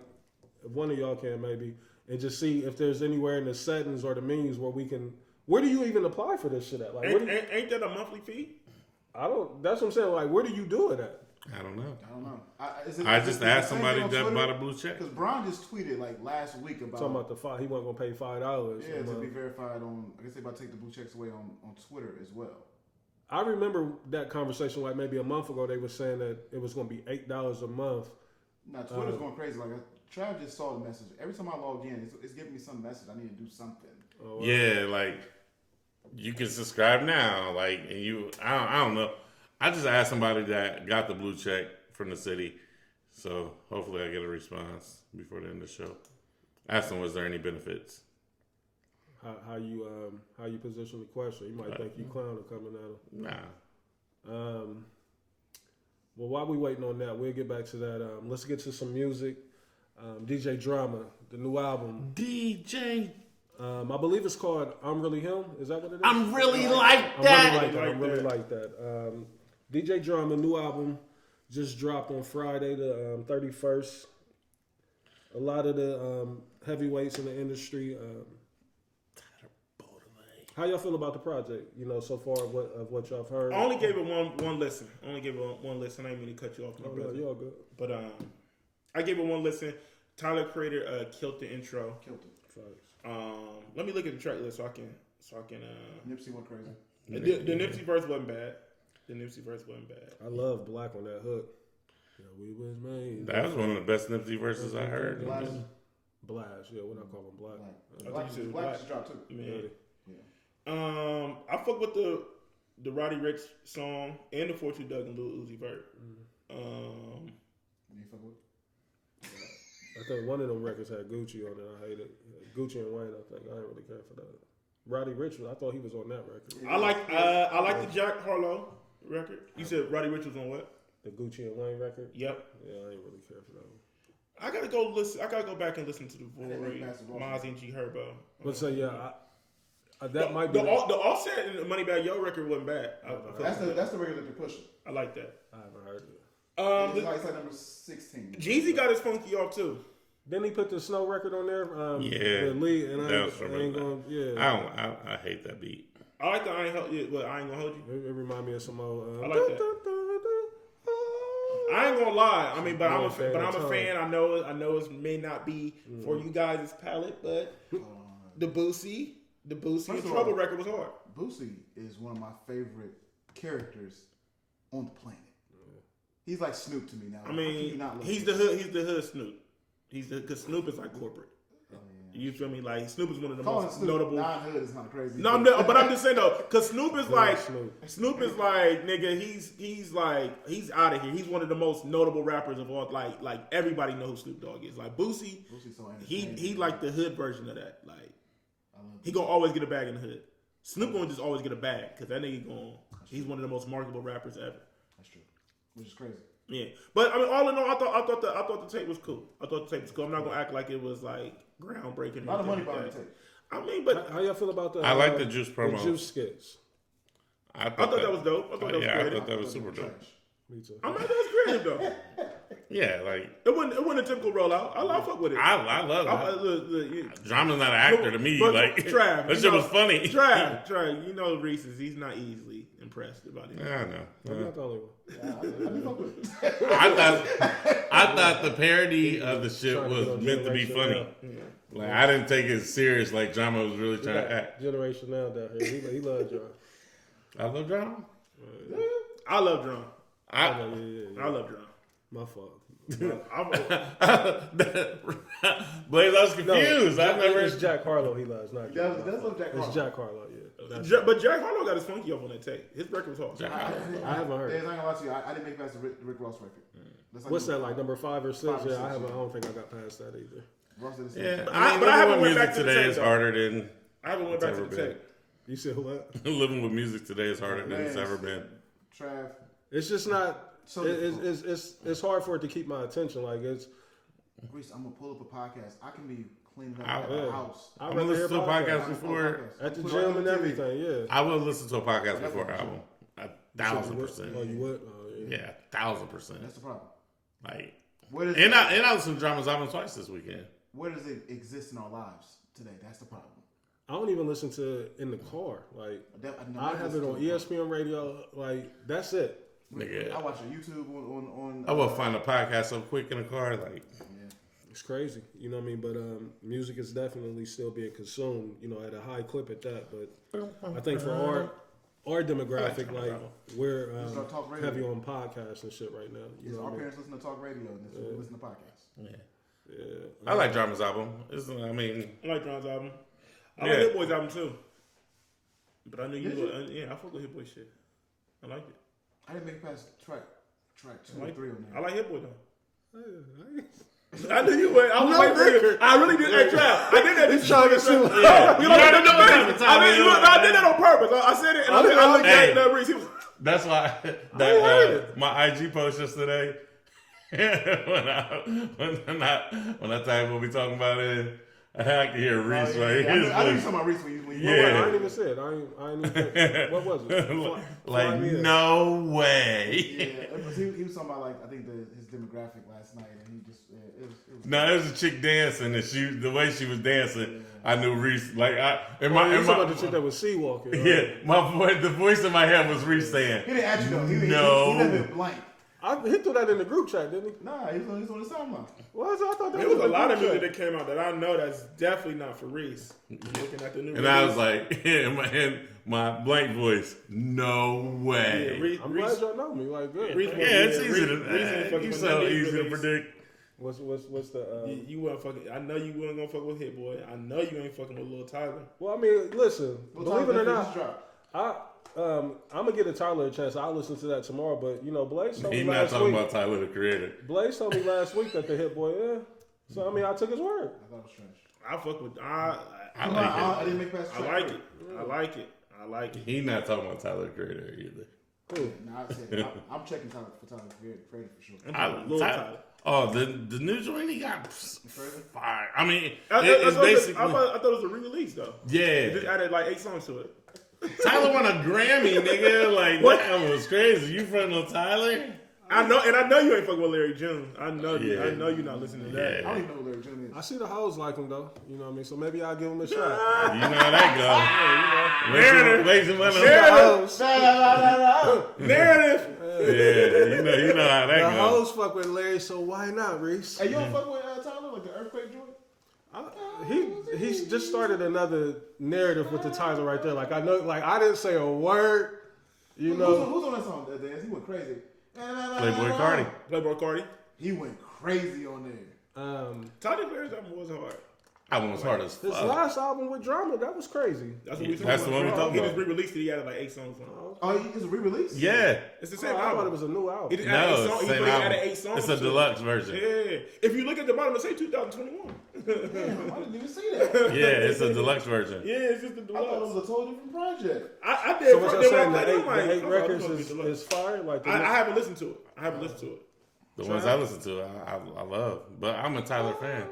if one of y'all can maybe and just see if there's anywhere in the settings or the menus where we can. Where do you even apply for this shit at? Like, ain't that a monthly fee? I don't. That's what I'm saying. Like, where do you do it at? I don't know. I don't know. I just asked somebody that bought a blue check. Because Brian just tweeted like last week about Talking about the $5, he wasn't gonna pay $5. yeah to be verified on. I guess they about to take the blue checks away on Twitter as well. I remember that conversation like maybe a month ago. They were saying that it was gonna be $8 a month. Now Twitter's going crazy. Like Trav just saw the message. Every time I log in, it's giving me some message. I need to do something. Oh, Yeah, like you can subscribe now. Like, and I don't know. I just asked somebody that got the blue check from the city, so hopefully I get a response before the end of the show. Ask them, was there any benefits? How you position the question? You might think you clowning coming at him. Nah. Well, while we waiting on that, we'll get back to that. Let's get to some music. DJ Drama, the new album. DJ I believe it's called "I'm Really Him." Is that what it is? I'm really like that. I'm really like that. DJ Drama new album just dropped on Friday, the 31st. A lot of the heavyweights in the industry. How y'all feel about the project? You know, so far of what y'all have heard. I only gave it one listen. I didn't mean to cut you off, my brother. No, you all good. But I gave it one listen. Tyler Creator killed the intro. Killed it. Facts. Let me look at the track list so I can. Nipsey went crazy. The Nipsey verse wasn't bad. I love Black on that hook. Yeah, we was made. That was one of the best Nipsey verses I heard. Blast, yeah, what I call him, Black. Black just dropped too. Man. Yeah. I fuck with the Roddy Ricch song and the 42 Doug and Lil Uzi Vert. You fuck with? I think one of them records had Gucci on it. I hate it. Gucci and Wayne, I think. I didn't really care for that. Roddy Ricch, I thought he was on that record. I like the Jack Harlow record. You said Roddy Ricch was on what? The Gucci and Wayne record? Yep. Yeah, I ain't really care for that one. I gotta go back and listen to the Void, Mozzie and G Herbo. But so yeah, that might be the Offset and the Moneybagg Yo record wasn't bad. That's the record that they're pushing. I like that. I haven't heard it. It's like number 16. Jeezy got his funky off too. Didn't he put the Snow record on there? Yeah, Lee, and that was from I hate that beat. I like the I ain't gonna hold you. It remind me of some old. I like that. I ain't gonna lie. I mean, but I'm a fan. I know it may not be for you guys' palate, but the Boosie and Trouble record was hard. Boosie is one of my favorite characters on the planet. He's like Snoop to me now. I mean, he's the hood Snoop. Because Snoop is like corporate. You feel me? Like Snoop is one of the most notable. Non-hood is kind of crazy. No, but I'm just saying though, because Snoop is like nigga. He's out of here. He's one of the most notable rappers of all. Like everybody knows who Snoop Dogg is. Like Boosie's so he like the hood version of that. Like he gonna always get a bag in the hood. Snoop gonna just always get a bag because that nigga he's one of the most marketable rappers ever. That's true. Which is crazy. Yeah, but I mean, all in all, I thought the tape was cool. I'm not gonna act like it was like groundbreaking. A lot of money behind the tape. I mean, but how y'all feel about the? I like the Juice promo. The Juice skits. I thought that was dope. I thought that was super dope. Me too. I mean, that was creative though. Yeah, like it wasn't a typical rollout. I fuck with it. I love it. Drama's not an actor to me. But like Trav, that shit was funny. Trav, you know Reese's. He's not easily impressed about it. I know. I'm not the only one. I thought the parody of the shit was meant to be funny. Like I didn't take it serious. Like Drama was really trying to act. Generation now down here. He loves John. I love Drama. I love Drum. I love Drum. My fault. Blaze, I was confused. It's Jack Harlow he loves, not Jack Harlow. That's Jack Harlow. It's Jack Harlow, yeah. But Jack Harlow got his funky up on that tape. His record was hard. I haven't heard. I ain't gonna lie to you. I didn't make past the Rick Ross record. What's that like? Number 5 or 6? Yeah, I don't think I got past that either. Yeah, but I haven't went back to today the tape, is harder than I haven't went back to the tape. You said what? Living with music today is harder than it's ever been. Trav. It's just not. It's hard for it to keep my attention. Like Reese, I'm gonna pull up a podcast. I can be cleaning up the house. I'm gonna listen to a podcast before at the gym and everything. Yeah, I will listen to a podcast before an album. 1,000%. Oh, you would? Yeah, 1,000%. That's the problem. Like, and I listened to Drama's album twice this weekend. Where does it exist in our lives today? That's the problem. I don't even listen to it in the car. Like I have it on ESPN radio. Like that's it. Nigga, I watch a YouTube on I will find a podcast so quick in the car. Like, it's crazy. You know what I mean? But music is definitely still being consumed. You know, at a high clip at that. But I think for our demographic, like we're heavy on podcasts and shit right now. You know, our parents listen to talk radio and we listen to podcasts. Yeah. I like Drama's album. I like Drama's album. I like Hit Boy's album too. But I knew you would. I fuck with Hit Boy shit. I like it. I didn't make it past track 2 or 3 on there. I like Hit Boy though. I knew you would. I was waiting for you. I really did that trap. I did that. This trying to shoot. I did that on purpose. I said it and I looked at Reese. That's why my IG post yesterday when I type what we talking about it, I can hear Reese right I knew you here. talking about Reese when you Yeah. I ain't even said. I ain't even. What was it? Like, no way. Yeah, he was talking about like I think his demographic last night, and he just it was No, it was a chick dancing, and the way she was dancing, I knew Reese. Like, You talking about the chick that was sea walking? Right? Yeah, the voice in my head was Reese saying, he didn't ask you though. He left it blank. He threw that in the group chat, didn't he? Nah, he was on the timeline. Was I thought that There was a in the lot of group music chat. that came out that I know that's definitely not for Reese. Looking at the new and I was like, in my blank voice, no way. Reese, I'm glad y'all know me. Like, good. Reese- Yeah, it's easy Reese ain't to. fucking You with so none of these easy to releases. predict. What's the? you weren't fucking. I know you weren't gonna fuck with Hit Boy. I know you ain't fucking with Lil Tyler. Well, I mean, listen. What Believe time it or did not, this drop? I'm gonna get a Tyler a chance. I'll listen to that tomorrow. But you know, Blaze told me He's not last talking week. about Tyler the Creator. Blaze told me last week that the Hit Boy. Yeah. So I mean, I took his word. I thought it was trash. I fuck with. I I like didn't make past. I like it. I like it. I like it. it. He's not talking about Tyler the Creator either. Nah, I said I'm checking Tyler for Creator for sure. Lil Tyler. Oh, the new joint he got fire. I mean, I it's basically I thought it was a re-release though. It just yeah. added like 8 songs to it. Tyler won a Grammy, nigga. Like that was crazy. You friend of Tyler? I know you ain't fucking with Larry June. I know you. Yeah. I know you're not listening to that. I don't even know who Larry June is. I see the hoes like him though. You know what I mean? So maybe I'll give him a shot. You know how that go. Wait some money. Narrative. Yeah, you know how that The go. hoes fuck with Larry, so why not, Reese? Hey, you don't fuck with Tyler like the earthquake joint? He's just started another narrative with the Tyler right there. Like I know, like I didn't say a word. You know, Who's on that song? That dance? He went crazy. Playboy Cardi. Playboy Cardi. He went crazy on there. Tyler Perry's album was hard. I was hard as his fuck. last album with Drama, that was crazy. That's what we talking That's about. the one we talking He just about. re-released it. He added like 8 songs on it. Oh, it's a re-release? Yeah. It's the Oh, same I thought album. it was a new He album. just added 8 No, songs. it's He the same added album. 8 songs. It's a to it. deluxe version. Yeah. If you look at the bottom, it say 2021. Damn, I didn't even see that. Yeah, it's a deluxe version. Yeah, it's just the I thought it deluxe. was a totally different project. I did. So what you're then when saying, I played it, I'm like, the 8 I'm records like, is fire? Like the I haven't listened to it. I haven't listened to it. The ones I listen to, I love. But I'm a Tyler fan.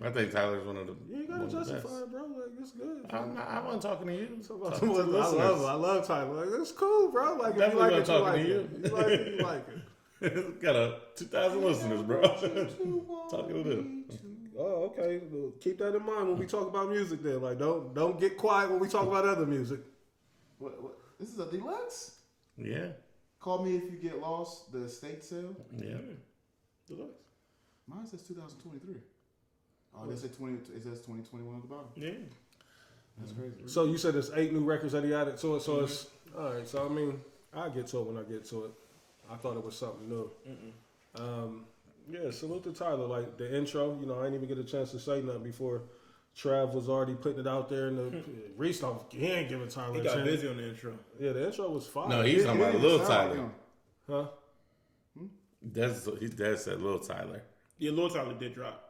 I think Tyler's one of the. you ain't gotta one of the justify best. it, bro. Like it's good. I wasn't talking to you. I Talking to the listeners. love Tyler. Like it's cool, bro. Like if you Definitely like not it, you talking like to it. you. You like it, you like it. Got 2,000 listeners, bro. Talking to them. Oh, okay. Well, keep that in mind when we talk about music. Then, like, don't get quiet when we talk about other music. What? This is a deluxe? Yeah. Call me if you get lost, the estate sale. Yeah. Deluxe. Mine says 2023. Oh, they said 20. It says 2021 at the bottom. Yeah. That's crazy. So you said there's 8 new records that he added to it. So it's all right. So I mean, I'll get to it when I get to it. I thought it was something new. Yeah, salute to Tyler. Like the intro, you know, I didn't even get a chance to say nothing before Trav was already putting it out there. And the Reese, he ain't giving Tyler He a got chance. busy on the intro. Yeah, the intro was fire. No, he's talking about Lil Tyler. Huh? He said Lil Tyler. Yeah, Lil Tyler did drop.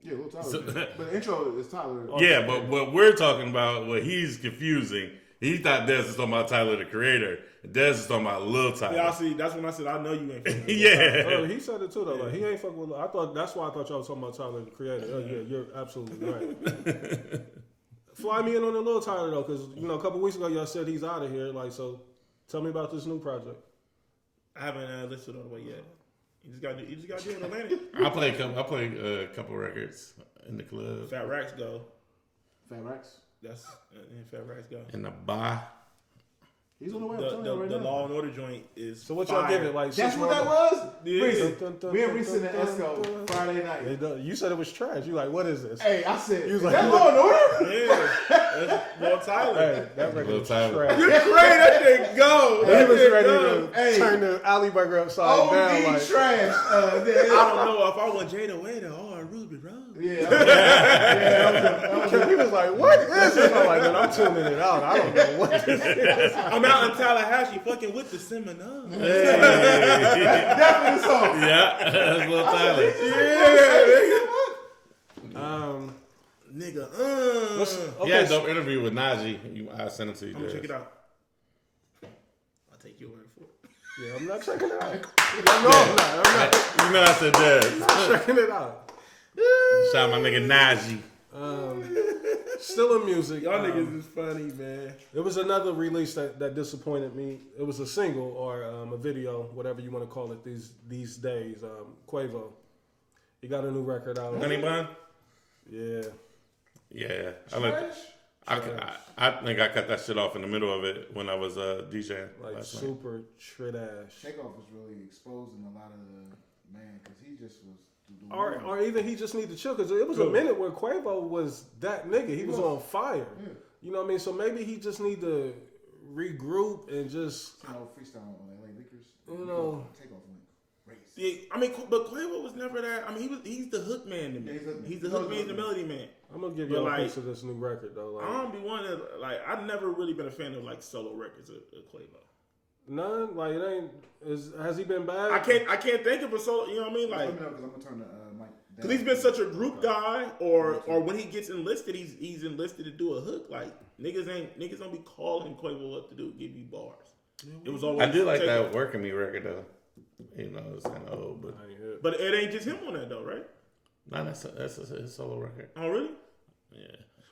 Yeah, Lil Tyler. But the intro is Tyler. Yeah, but what we're talking about, what he's confusing, he thought Des was talking about Tyler the Creator. Des is talking about Lil Tyler. Yeah, I see. That's when I said I know you ain't. fucking with Yeah. Oh, he said it too though. Like he ain't fucking with. I thought that's why I thought y'all was talking about Tyler the Creator. Oh yeah, you're absolutely right. Fly me in on the Lil Tyler though, because you know a couple weeks ago y'all said he's out of here. Like so, tell me about this new project. I haven't listened all the way yet. You just got to do it in Atlanta. I play a couple records in the club. Fat Racks go. Fat Racks. That's Fat Racks go. In the bar. He's on the way. I'm telling you right The now. Law and Order joint is. So what fire. y'all give it? Like That's 6 what more- that was? Yeah. Reese, me and Reese in the Esco Friday night. You said it was trash. You like, what is this? Hey, I said, You was is like, that Law and Order? Yeah, that's Lil Tyler. Hey, that record Lil was Tyler. trash. You're great. That shit go. He That was shit ready go. to Hey. turn the alley burger upside OD down. Like, trash. I don't know if I want Jada Waiter or Ruby Rose. Yeah. he was like, what is this? I'm like, man, I'm tuning it out. I don't know what this is. I'm out in Tallahassee fucking with the Seminole. Definitely so. Yeah, that's Lil Tyler. Nigga, He had a dope interview with Najee. I sent it to you. I'm gonna Des. check it out. I'll take your word for it. Yeah, I'm not checking it out. No, I'm not. You know I said that. I'm not checking it out. Shout out my nigga Najee. Still in music. Y'all niggas is funny, man. It was another release that disappointed me. It was a single or a video, whatever you want to call it these days. Quavo. He got a new record out. Honey Bun? Yeah. Yeah. I think I cut that shit off in the middle of it when I was DJing. Like last night. super trash. Takeoff was really exposing a lot of the man because he just was. Or either he just need to chill because it was a minute where Quavo was that nigga. He was on fire. Yeah. You know what I mean? So maybe he just need to regroup and just freestyle on LA Lakers. You know. Takeoff went crazy. Yeah, I mean, but Quavo was never that. I mean, he's the hook man to me. Yeah, he's the hook man, he's the melody man. I'm gonna give But, you a like, piece of this new record though. Like, I don't be one of like I've never really been a fan of like solo records of Quavo. none. Like it ain't. Has he been bad? I can't think of a solo. You know what I mean? Like, Let me know because I'm gonna turn the mic down. because he's been such a group guy, or when he gets enlisted, he's enlisted to do a hook. Like niggas don't be calling Quavo up to give you bars. It was always I do like Takeoff. that Working Me record though. You know, it's kind of old, But it ain't just him on that though, right? nah, that's his solo record. Oh really? Yeah.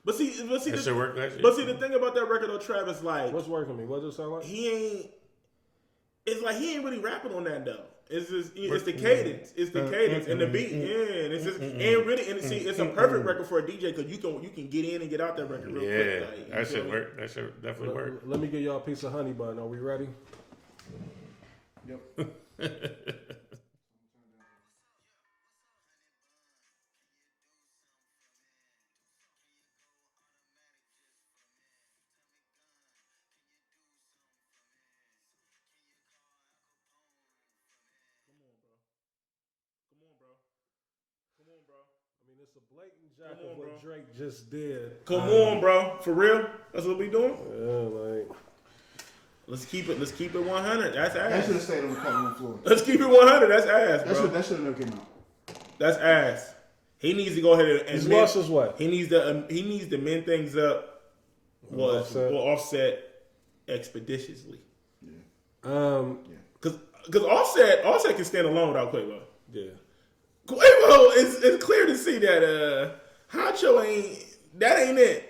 But see, That shit work. That shit. but see, the thing about that record though, Travis, like What's working me? What does it sound like? he ain't. It's like he ain't really rapping on that though. It's just it's the cadence, and the beat, and it's just and really and see it's a perfect record for a DJ because you can get in and get out that record real Yeah, quick. Like, that shit work. That shit definitely work. Let me give y'all a piece of honey bun. Are we ready? Yep. I mean, it's a blatant jack Come on, of what bro. Drake just did. Come on, bro, for real. That's what we doing. Yeah, like Let's keep it 100. That's That ass. should have stayed on the cutting room floor. Let's keep it 100. That's ass, bro. That should have never came out. That's ass. He needs to go ahead and his mend- loss is what? He needs to mend things up. Offset. Offset expeditiously. Um, Because Offset can stand alone without Quavo. yeah. Quavo, it's clear to see that Honcho ain't it.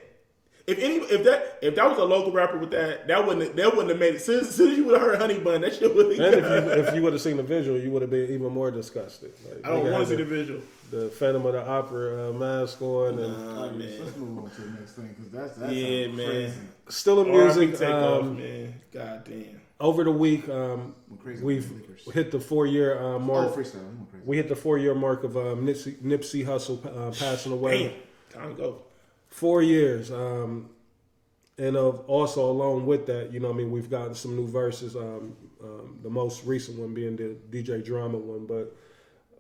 If that was a local rapper with that wouldn't have made it. As soon as you would have heard Honey Bun, that shit would have. And if you would have seen the visual, you would have been even more disgusted. Like, I don't nigga want to had see the visual. the Phantom of the Opera mask on, and Nah, man. Let's move on to the next thing because that's Yeah, sounds man. crazy. still in R.I.P. music. Takeoff, man. God damn. Over the week, Crazy we've Lakers. hit the 4-year mark. freestyle. He went crazy. We hit the 4-year mark of Nipsey Hussle passing away. Damn. Time to go. 4 years. And also along with that, you know what I mean, we've gotten some new verses. The most recent one being the DJ Drama one. But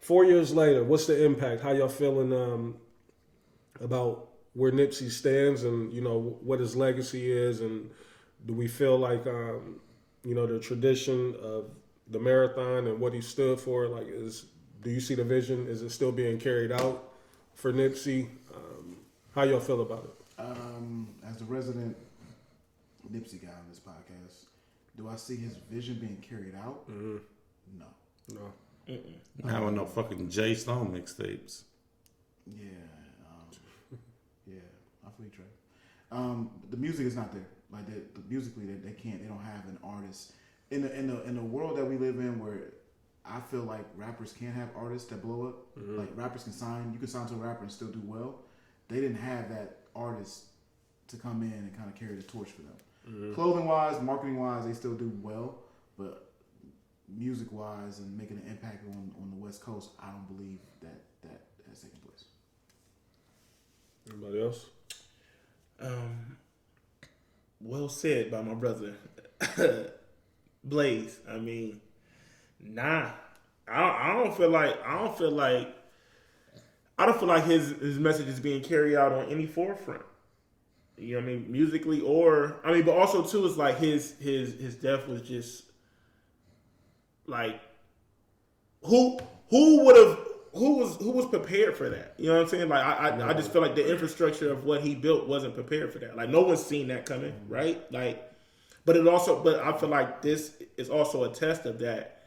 4 years later, what's the impact? How y'all feeling about where Nipsey stands and, you know, what his legacy is? And do we feel like, you know, the tradition of the marathon and what he stood for, like, do you see the vision? Is it still being carried out for Nipsey? How y'all feel about it? As the resident Nipsey guy on this podcast, do I see his vision being carried out? Mm-hmm. No. No. Now with no fucking Jay Stone mixtapes. Yeah. Yeah. I feel you, Trey. The music is not there. Like musically, they don't have an artist in the world that we live in where I feel like rappers can't have artists that blow up. Mm-hmm. Like rappers can sign. You can sign to a rapper and still do well. They didn't have that artist to come in and kind of carry the torch for them. Mm-hmm. Clothing wise, marketing wise, they still do well, but music wise and making an impact on the West Coast, I don't believe that has taken place. Anybody else? Well said by my brother Blaze. I mean, nah. I don't feel like his message is being carried out on any forefront. You know what I mean? Musically but also too is like his death was just like who was prepared for that? You know what I'm saying? Like I just feel like the infrastructure of what he built wasn't prepared for that. Like no one's seen that coming, right? Like but I feel like this is also a test of that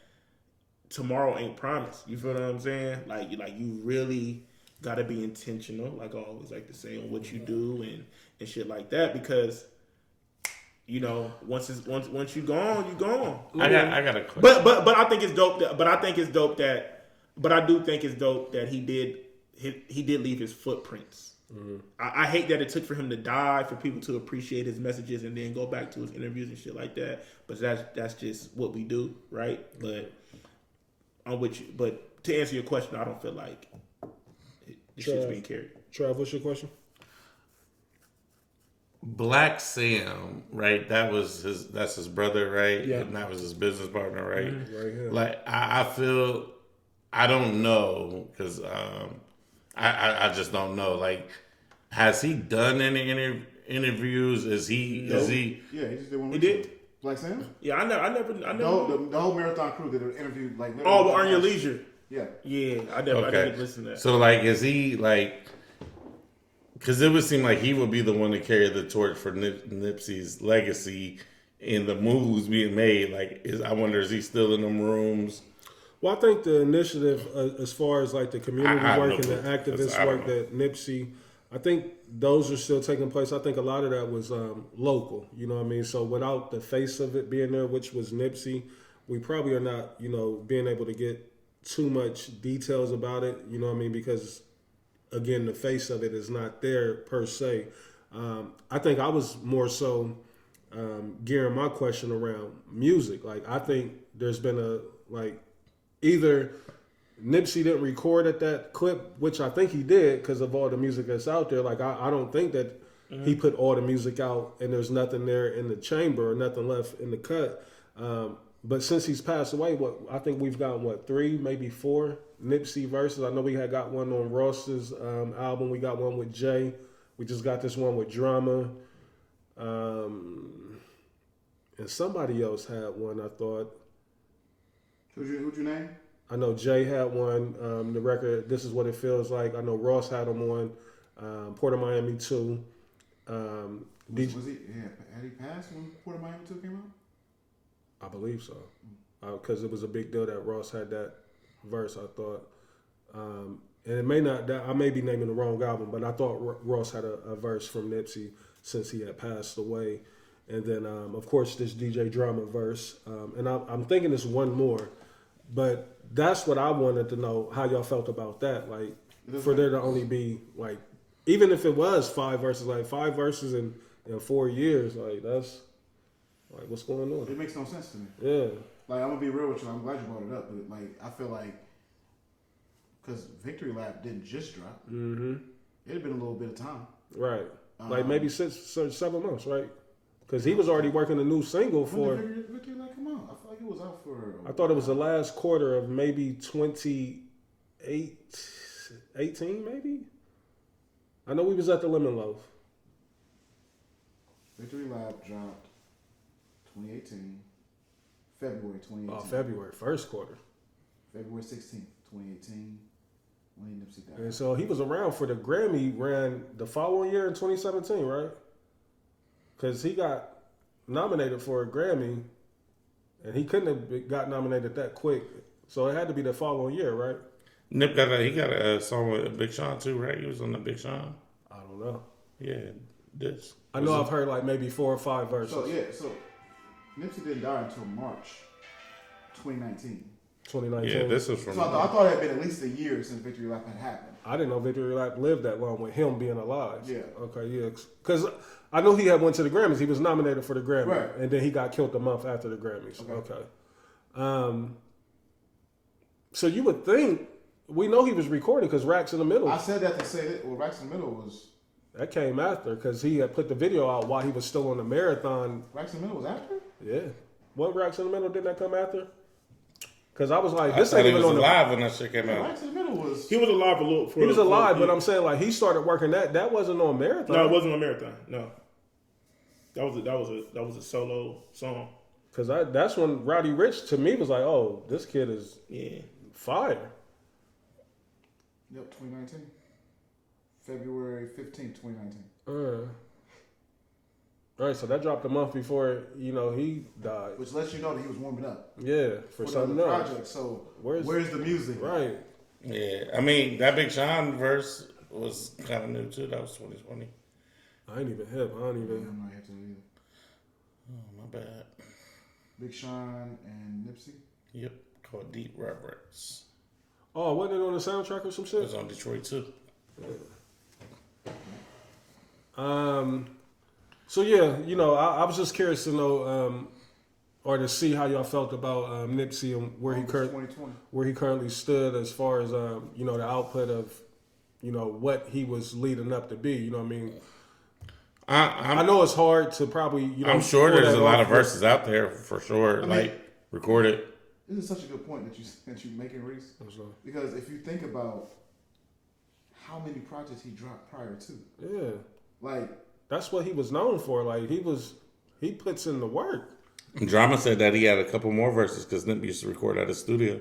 tomorrow ain't promised. You feel what I'm saying? Like you really gotta be intentional, like I always like to say, on what you do and shit like that, because you know, once you gone, you gone. I got a question. But I think it's dope. But I do think it's dope that he did leave his footprints. Mm-hmm. I hate that it took for him to die for people to appreciate his messages and then go back to his interviews and shit like that. But that's just what we do, right? But But to answer your question, I don't feel like the shit's being carried. Trav, what's your question? Black Sam, right? That's his brother, right? Yeah. And that was his business partner, right? Mm-hmm. Right here. Like I feel, I don't know, because I just don't know. Like, has he done any interviews? Is he? Yeah, he just did one. He did. Black Sam? Yeah, I never. The whole marathon crew did an interview, like. Oh, on your leisure. Yeah. Yeah, I didn't listen to that. So, like, is he like? Because it would seem like he would be the one to carry the torch for Nipsey's legacy in the moves being made. Like, I wonder, is he still in them rooms? Well, I think the initiative, as far as like the community work and the activist work that Nipsey, I think those are still taking place. I think a lot of that was local, you know what I mean? So without the face of it being there, which was Nipsey, we probably are not, you know, being able to get too much details about it, you know what I mean? Because, again, the face of it is not there per se. I think I was more so gearing my question around music. Like, I think there's been either Nipsey didn't record at that clip, which I think he did because of all the music that's out there. Like, I don't think that he put all the music out and there's nothing there in the chamber or nothing left in the cut. But since he's passed away, I think we've gotten 3, maybe 4 Nipsey verses. I know we had got one on Ross's album. We got one with Jay. We just got this one with Drama. And somebody else had one, I thought. Who'd you name? I know Jay had one. The record, This Is What It Feels Like. I know Ross had him on. Port of Miami 2. Had he passed when Port of Miami 2 came out? I believe so. Because it was a big deal that Ross had that verse, I thought. And it may not, I may be naming the wrong album, but I thought Ross had a verse from Nipsey since he had passed away. And then, of course, this DJ Drama verse. And I'm thinking there's one more. But that's what I wanted to know, how y'all felt about that. Like, for there to only be, like, even if it was 5 verses, like 5 verses in 4 years, like, that's, like, what's going on? It makes no sense to me. Yeah. Like, I'm going to be real with you. I'm glad you brought it up. But, like, I feel like, because Victory Lap didn't just drop. Mm-hmm. It had been a little bit of time. Right. Like, maybe 7 months, right? Because he was already working a new single for... When did Victory Lap come out? I feel like it was out for... I thought it was the last quarter of maybe 2018, maybe? I know we was at the Lemon Loaf. Victory Lap dropped 2018, February 2018. Oh, February, first quarter. February 16th, 2018, when Nipsey died. And so he was around for the Grammy, ran the following year in 2017, right? Because he got nominated for a Grammy, and he couldn't have got nominated that quick. So it had to be the following year, right? Nip got a song with Big Sean too, right? He was on the Big Sean. I don't know. Yeah, this. I know I've heard like maybe 4 or 5 verses. So Nipsey didn't die until March 2019. 2019. Yeah, this is from. So I thought it had been at least a year since Victory Lap had happened. I didn't know Victory Lap lived that long with him being alive. Yeah. Okay, yeah. Because I know he had went to the Grammys. He was nominated for the Grammy. Right. And then he got killed a month after the Grammys. Okay. So you would think, we know he was recording because Racks in the Middle. I said that to say that, well, Racks in the Middle was... That came after because he had put the video out while he was still on the marathon. Racks in the Middle was after? Yeah. What Racks in the Middle, didn't that come after? Because I was like, I this thought ain't he even was on alive when that shit came Yeah, out. Racks in the Middle was... He was alive He was alive, but I'm saying like he started working that wasn't on marathon. No, it wasn't a marathon. No, that was a solo song. Because that's when Roddy Ricch to me was like, oh, this kid is fire. Yep, 2019. February 15th, 2019. All right, so that dropped a month before he died. Which lets you know that he was warming up Yeah, for something the else. project. So Where's the music? Right. Yeah, I mean that Big Sean verse was kind of new too. That was 2020. I ain't even hip. I don't Yeah, even. I'm not hip to it either. Oh my bad. Big Sean and Nipsey. Yep, called Deep Reverence. Oh, wasn't it on the soundtrack or some It shit? was on Detroit too. So yeah, I was just curious to know, or to see how y'all felt about Nipsey and where he 2020. currently stood as far as the output of what he was leading up to be. You know what I mean? I know it's hard to probably I'm sure pull there's that a lot off of verses out there for sure, I mean, like recorded. This is such a good point that you making, Reese. Because if you think about how many projects he dropped prior to, Yeah, like that's what he was known for. Like he puts in the work. Drama said that he had a couple more verses because Nip used to record at his studio.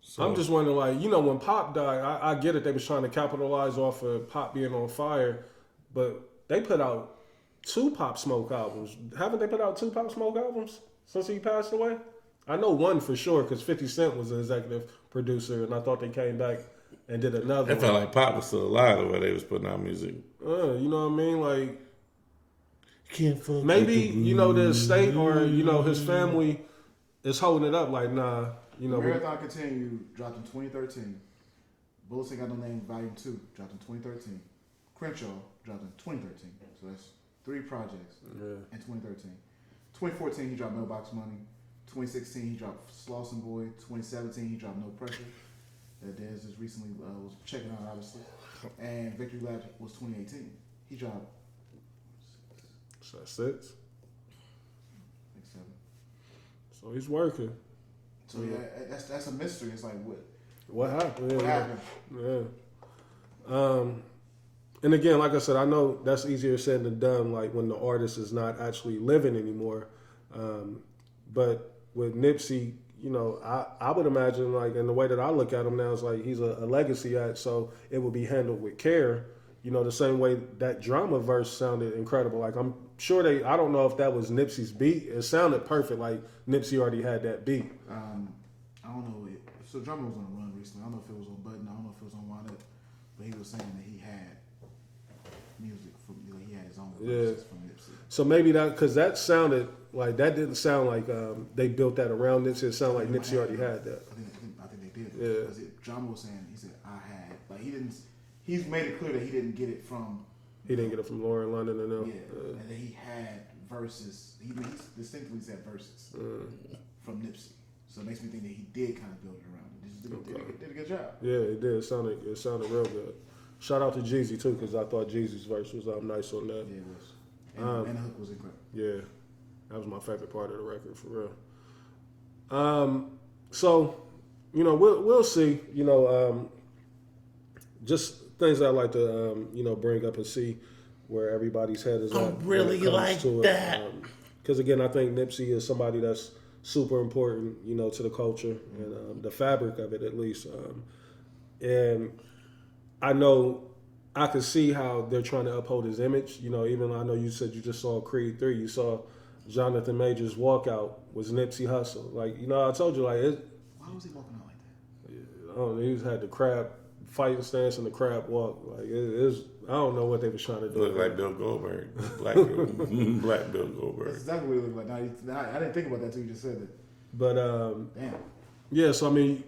So, I'm just wondering, like, when Pop died, I get it. They was trying to capitalize off of Pop being on fire, but they put out 2 Pop Smoke albums. Haven't they put out 2 Pop Smoke albums since he passed away? I know one for sure because 50 Cent was the executive producer, and I thought they came back and did another. it felt like Pop was still alive the way they was putting out music. You know what I mean? Like, Can't fuck maybe the estate or his family is holding it up. Like, nah, Marathon Continued dropped in 2013. Bullets Ain't Got No Name Volume 2 dropped in 2013. Crenshaw dropped in 2013. So that's 3 projects in 2013. 2014 he dropped Mailbox Money. 2016 he dropped Slauson Boy. 2017 he dropped No Pressure. That Dez just recently was checking out, obviously. And Victory Lap was 2018. He dropped so that's 6. I think 7. So he's working. So yeah, that's a mystery. It's like What happened? what happened? Yeah. And again, like I said, I know that's easier said than done. Like when the artist is not actually living anymore. But with Nipsey, I would imagine, like, in the way that I look at him now, is like he's a legacy act, so it would be handled with care. The same way that Drama verse sounded incredible. Like, I'm sure I don't know if that was Nipsey's beat. It sounded perfect, like Nipsey already had that beat. I don't know. So Drummer was on a run recently. I don't know if it was on Button. I don't know if it was on Wind Up. But he was saying that he had music from, he had his own verses from Nipsey. So maybe because that sounded like, that didn't sound like they built that around Nipsey. It sounded like Nipsey already had that. I think they did. Yeah. Because Drummer was saying, he said, I had. Like, he's made it clear that he didn't get it from. He didn't get it from Lauren London and them. Yeah. And that he had verses. He distinctly said verses from Nipsey. So it makes me think that he did kind of build it around it. He did a good job. Yeah, it did. It sounded real good. Shout out to Jeezy too, because I thought Jeezy's verse was nice on that. Yeah, it was. And the hook was incredible. Yeah, that was my favorite part of the record for real. So, we'll see. Just things I like to bring up and see where everybody's head is at. I really like that. Because again, I think Nipsey is somebody that's super important, to the culture and the fabric of it, at least. And I know I could see how they're trying to uphold his image. Even I know you said you just saw Creed 3. You saw Jonathan Major's walkout was Nipsey Hussle. Like, I told you, like, why was he walking out like that? I don't know, he just had the crab fighting stance and the crab walk. Like, I don't know what they were trying to do. Looked like Bill Goldberg, black Bill Goldberg. That's exactly what it looked like. Now, I didn't think about that till you just said it. But damn. Yeah. So I mean,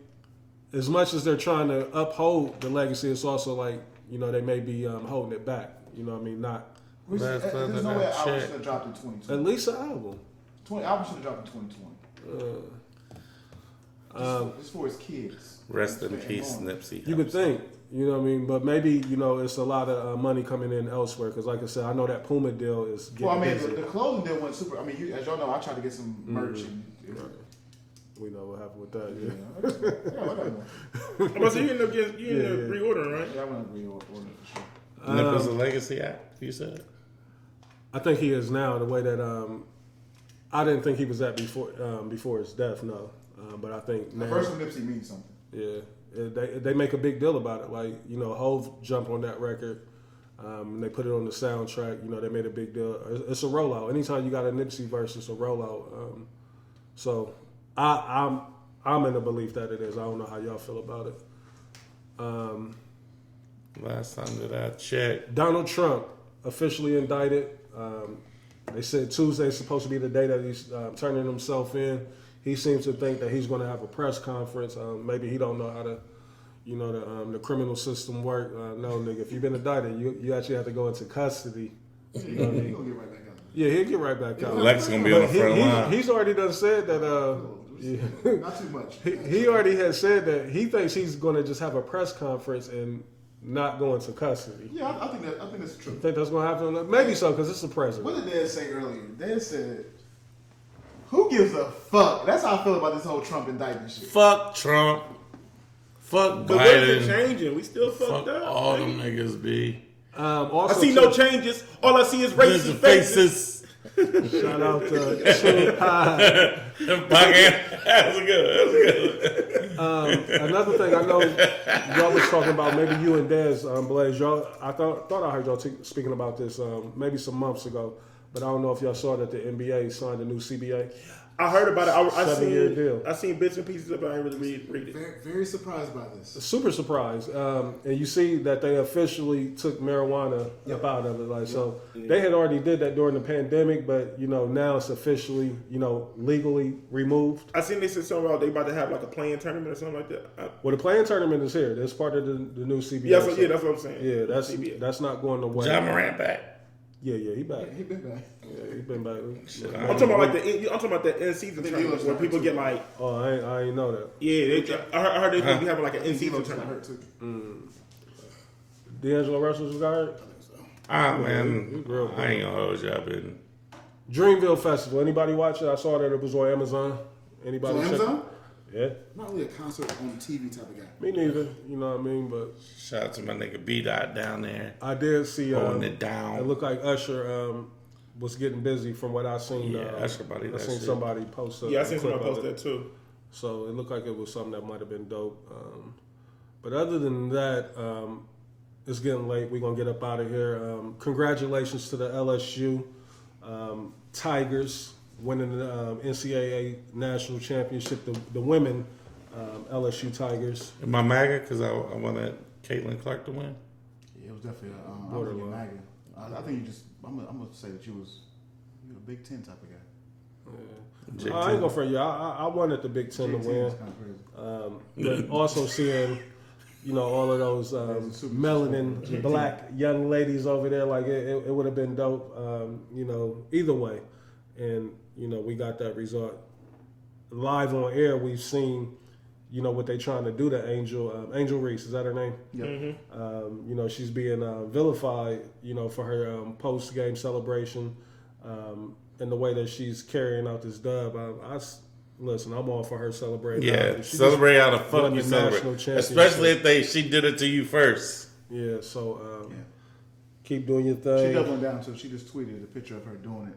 as much as they're trying to uphold the legacy, it's also like they may be holding it back. What I mean, not. There's no way an album should have dropped in 2020. At least an album. Album should have dropped in 2020. Just for his kids. Rest in peace, Nipsey. You could think. What I mean? But maybe, it's a lot of money coming in elsewhere. Because like I said, I know that Puma deal is getting busy. The clothing deal went super. I mean, as y'all know, I tried to get some merch. And we know what happened with that. Yeah. But so you end up reordering, right? Yeah, I went to reordering for sure. Nip is a legacy act, you said? I think he is now, the way that I didn't think he was at before his death, no. But I think now. The first one Nipsey means something. Yeah. They make a big deal about it. Like, Hov jumped on that record. They put it on the soundtrack. They made a big deal. It's a rollout. Anytime you got a Nipsey verse, it's a rollout. So I I'm in the belief that it is. I don't know how y'all feel about it. Last time that I checked, Donald Trump officially indicted. They said Tuesday is supposed to be the day that he's turning himself in. He seems to think that he's going to have a press conference. Maybe he don't know how to, the criminal system work. No, nigga, if you've been indicted, you actually have to go into custody. You know what I mean? He'll get right back out. Yeah, he'll get right back out. Lex gonna be on the front line. He's already done said that. Not too much. He already has said that he thinks he's going to just have a press conference and not go into custody. Yeah, I think that's true. You think that's going to happen? Maybe so, because it's the president. What did Dad say earlier? Dad said, "Who gives a fuck?" That's how I feel about this whole Trump indictment shit. fuck Trump, fuck But what is it Biden, changing? We still fucked fuck up. all man. them niggas, B. Also, I see no changes. All I see is racist faces. Shout out to Tupac. That's good. Another thing I know y'all was talking about, maybe you and Dez, Blaze. Y'all, I thought I heard y'all speaking about this maybe some months ago, but I don't know if y'all saw that the NBA signed a new CBA. I heard about it. I 7-year deal. I seen bits and pieces of it. I didn't really read it. Very, very surprised by this. Super surprised, and you see that they officially took marijuana up out of it. Like so, they had already did that during the pandemic, but now it's officially legally removed. I seen they said something about they about to have like a playing tournament or something like that. Well, the playing tournament is here. That's part of the new CBA. Yeah, so, that's what I'm saying. Yeah, CBA. that's not going away. John Morant back. Yeah, he back. He been back. Yeah, he been back. I'm talking about I'm talking about the end season tournament where people get like Oh, I ain't know that. I heard they gonna be having like an end season Got tournament. hurt too. D'Angelo Russell's got hurt. Man, real I ain't gonna hold you up. In Dreamville Festival. Anybody watch it? I saw that it was on Amazon. Anybody? So check Amazon? it? Yeah. I'm not really a concert on TV type of guy. Me neither. You know what I mean? But shout out to my nigga B Dot down there. I did see. Holding it down. It looked like Usher was getting busy from what I seen. Yeah, Usher body. I seen somebody post. Yeah, I seen somebody clip of post it. that too. So it looked like it was something that might have been dope. But other than that, it's getting late. We're going to get up out of here. Congratulations to the LSU Tigers winning the NCAA National Championship, the women LSU Tigers. Am I MAGA? Because I wanted Caitlin Clark to win. Yeah, it was definitely a Borderline. MAGA. I think you just, I'm gonna say that you a Big Ten type of guy. Yeah. I ain't going to front you. I wanted the Big Ten to Big Ten win. is kind of crazy. But also seeing, all of those melanin black young ladies over there, like it would have been dope, either way. And, we got that result. Live on air, we've seen, what they trying to do to Angel Reese. Is that her name? Yeah. Mm-hmm. She's being vilified, for her post-game celebration and the way that she's carrying out this dub. Listen, I'm all for her celebrating. Yeah, celebrate how the fuck won you the national celebrate. championship. Especially if she did it to you first. Yeah, so keep doing your thing. She doubling down too. She just tweeted a picture of her doing it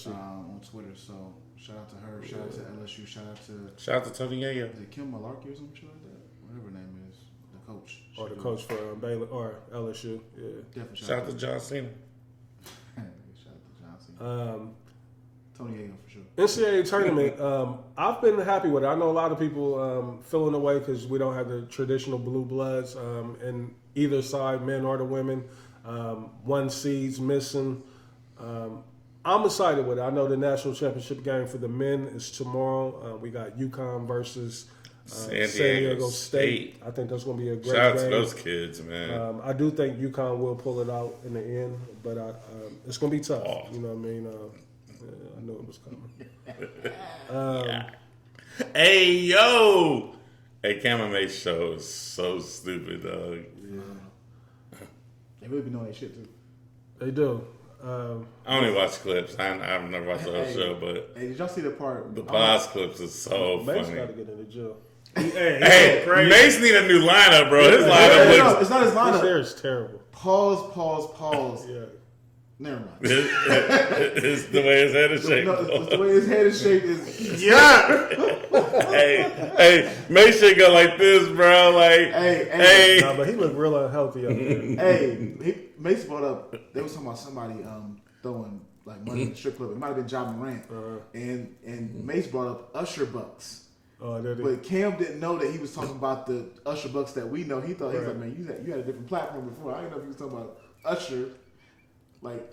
Yeah, on Twitter. So shout out to her. Shout out to LSU. Shout out to Tony Yayo. Is it Kim Malarkey or some shit like that? Whatever her name is, the coach. or the coach for Baylor or LSU. Yeah. Definitely Shout out to John Cena. Shout out to Johnson. Tony Yayo for sure. NCAA tournament. I've been happy with it. I know a lot of people feeling away because we don't have the traditional blue bloods in either side, men or the women. One seeds missing. I'm excited with it. I know the national championship game for the men is tomorrow. We got UConn versus San Diego State. I think that's going to be a great Shout out game. to those kids, man. I do think UConn will pull it out in the end, but it's going to be tough. Oh. You know what I mean? I knew it was coming. Hey, yo! Hey, MMA show is so stupid, dog. They really be knowing that shit too. They do. I only watch clips. I've never watched the whole show, but Hey, did y'all see the part? the pause clips is so Mace funny. got to get into jail. Hey, crazy. Mace need a new lineup, bro. His No, lineup looks... it's not his This lineup. hair is terrible. Pause. Yeah. Never mind. It's the way his head is shaped. No, it's the way his head is shaped is. Yeah. Hey, make sure you go like this, bro. Like, Hey. Nah, but he looked real unhealthy up there. Mace brought up. They was talking about somebody throwing like money in the strip club. It might have been John Morant, and Mace brought up Usher bucks. Oh, that But Cam didn't know that he was talking about the Usher Bucks that we know. He thought, he's like, man, you had a different platform before. I didn't know if he was talking about Usher, like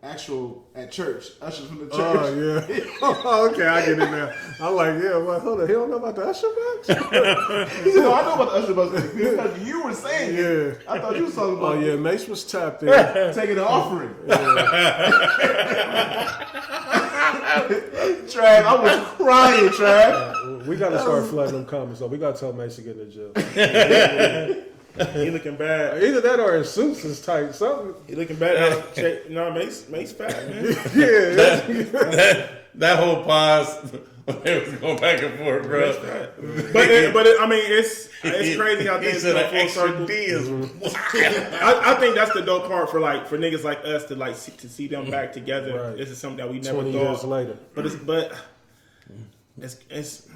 actual at church. Usher from the church. Oh, yeah. Okay, I get it now. I'm like, yeah, well, hold on. He don't know about the Usher Bucks? He said, no, I know about the Usher Bucks. Because you were saying it. I thought you was talking about Mace was tapped in. taking an offering. Trav, I was crying, Trav. We got to start flooding them comments, so we got to tell Mace to get in the jail. He looking bad. Either that or his suits is tight. Something. He looking bad. No, Mace fat, man. Yeah. That whole pause, it was going back and forth, bro. But I mean, it's crazy how things go full circle. D is I think that's the dope part for niggas like us to see them back together. Right. This is something that we never 20 thought. years later. But it's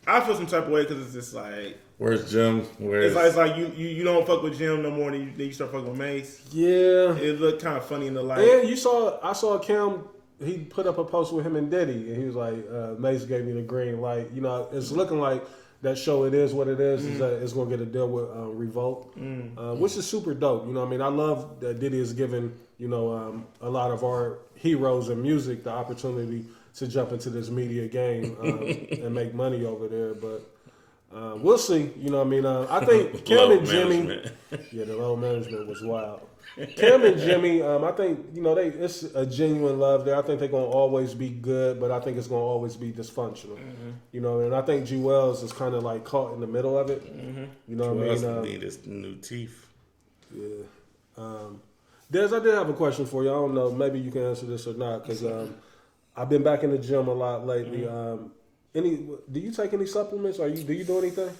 I feel some type of way because it's just like. Where's Jim? It's like you don't fuck with Jim no more than you start fucking with Mace. Yeah. It looked kind of funny in the light. And I saw Cam, he put up a post with him and Diddy, and he was like, Mace gave me the green light. You know, it's looking like that show It Is What It Is, is that it's going to get a deal with Revolt, which is super dope. You know what I mean? I love that Diddy is giving, you know, a lot of our heroes in music the opportunity to jump into this media game and make money over there, but we'll see. You know what I mean? I think Cam and Jimmy. Yeah, the low management was wild. Cam and Jimmy, I think, you know, it's a genuine love there. I think they're going to always be good, but I think it's going to always be dysfunctional. You know, and I think G. Wells is kind of like caught in the middle of it. You know what I mean? Need his new teeth. Yeah. Des, I did have a question for you. I don't know. Maybe you can answer this or not, because I've been back in the gym a lot lately. Do you take any supplements? Do you do anything?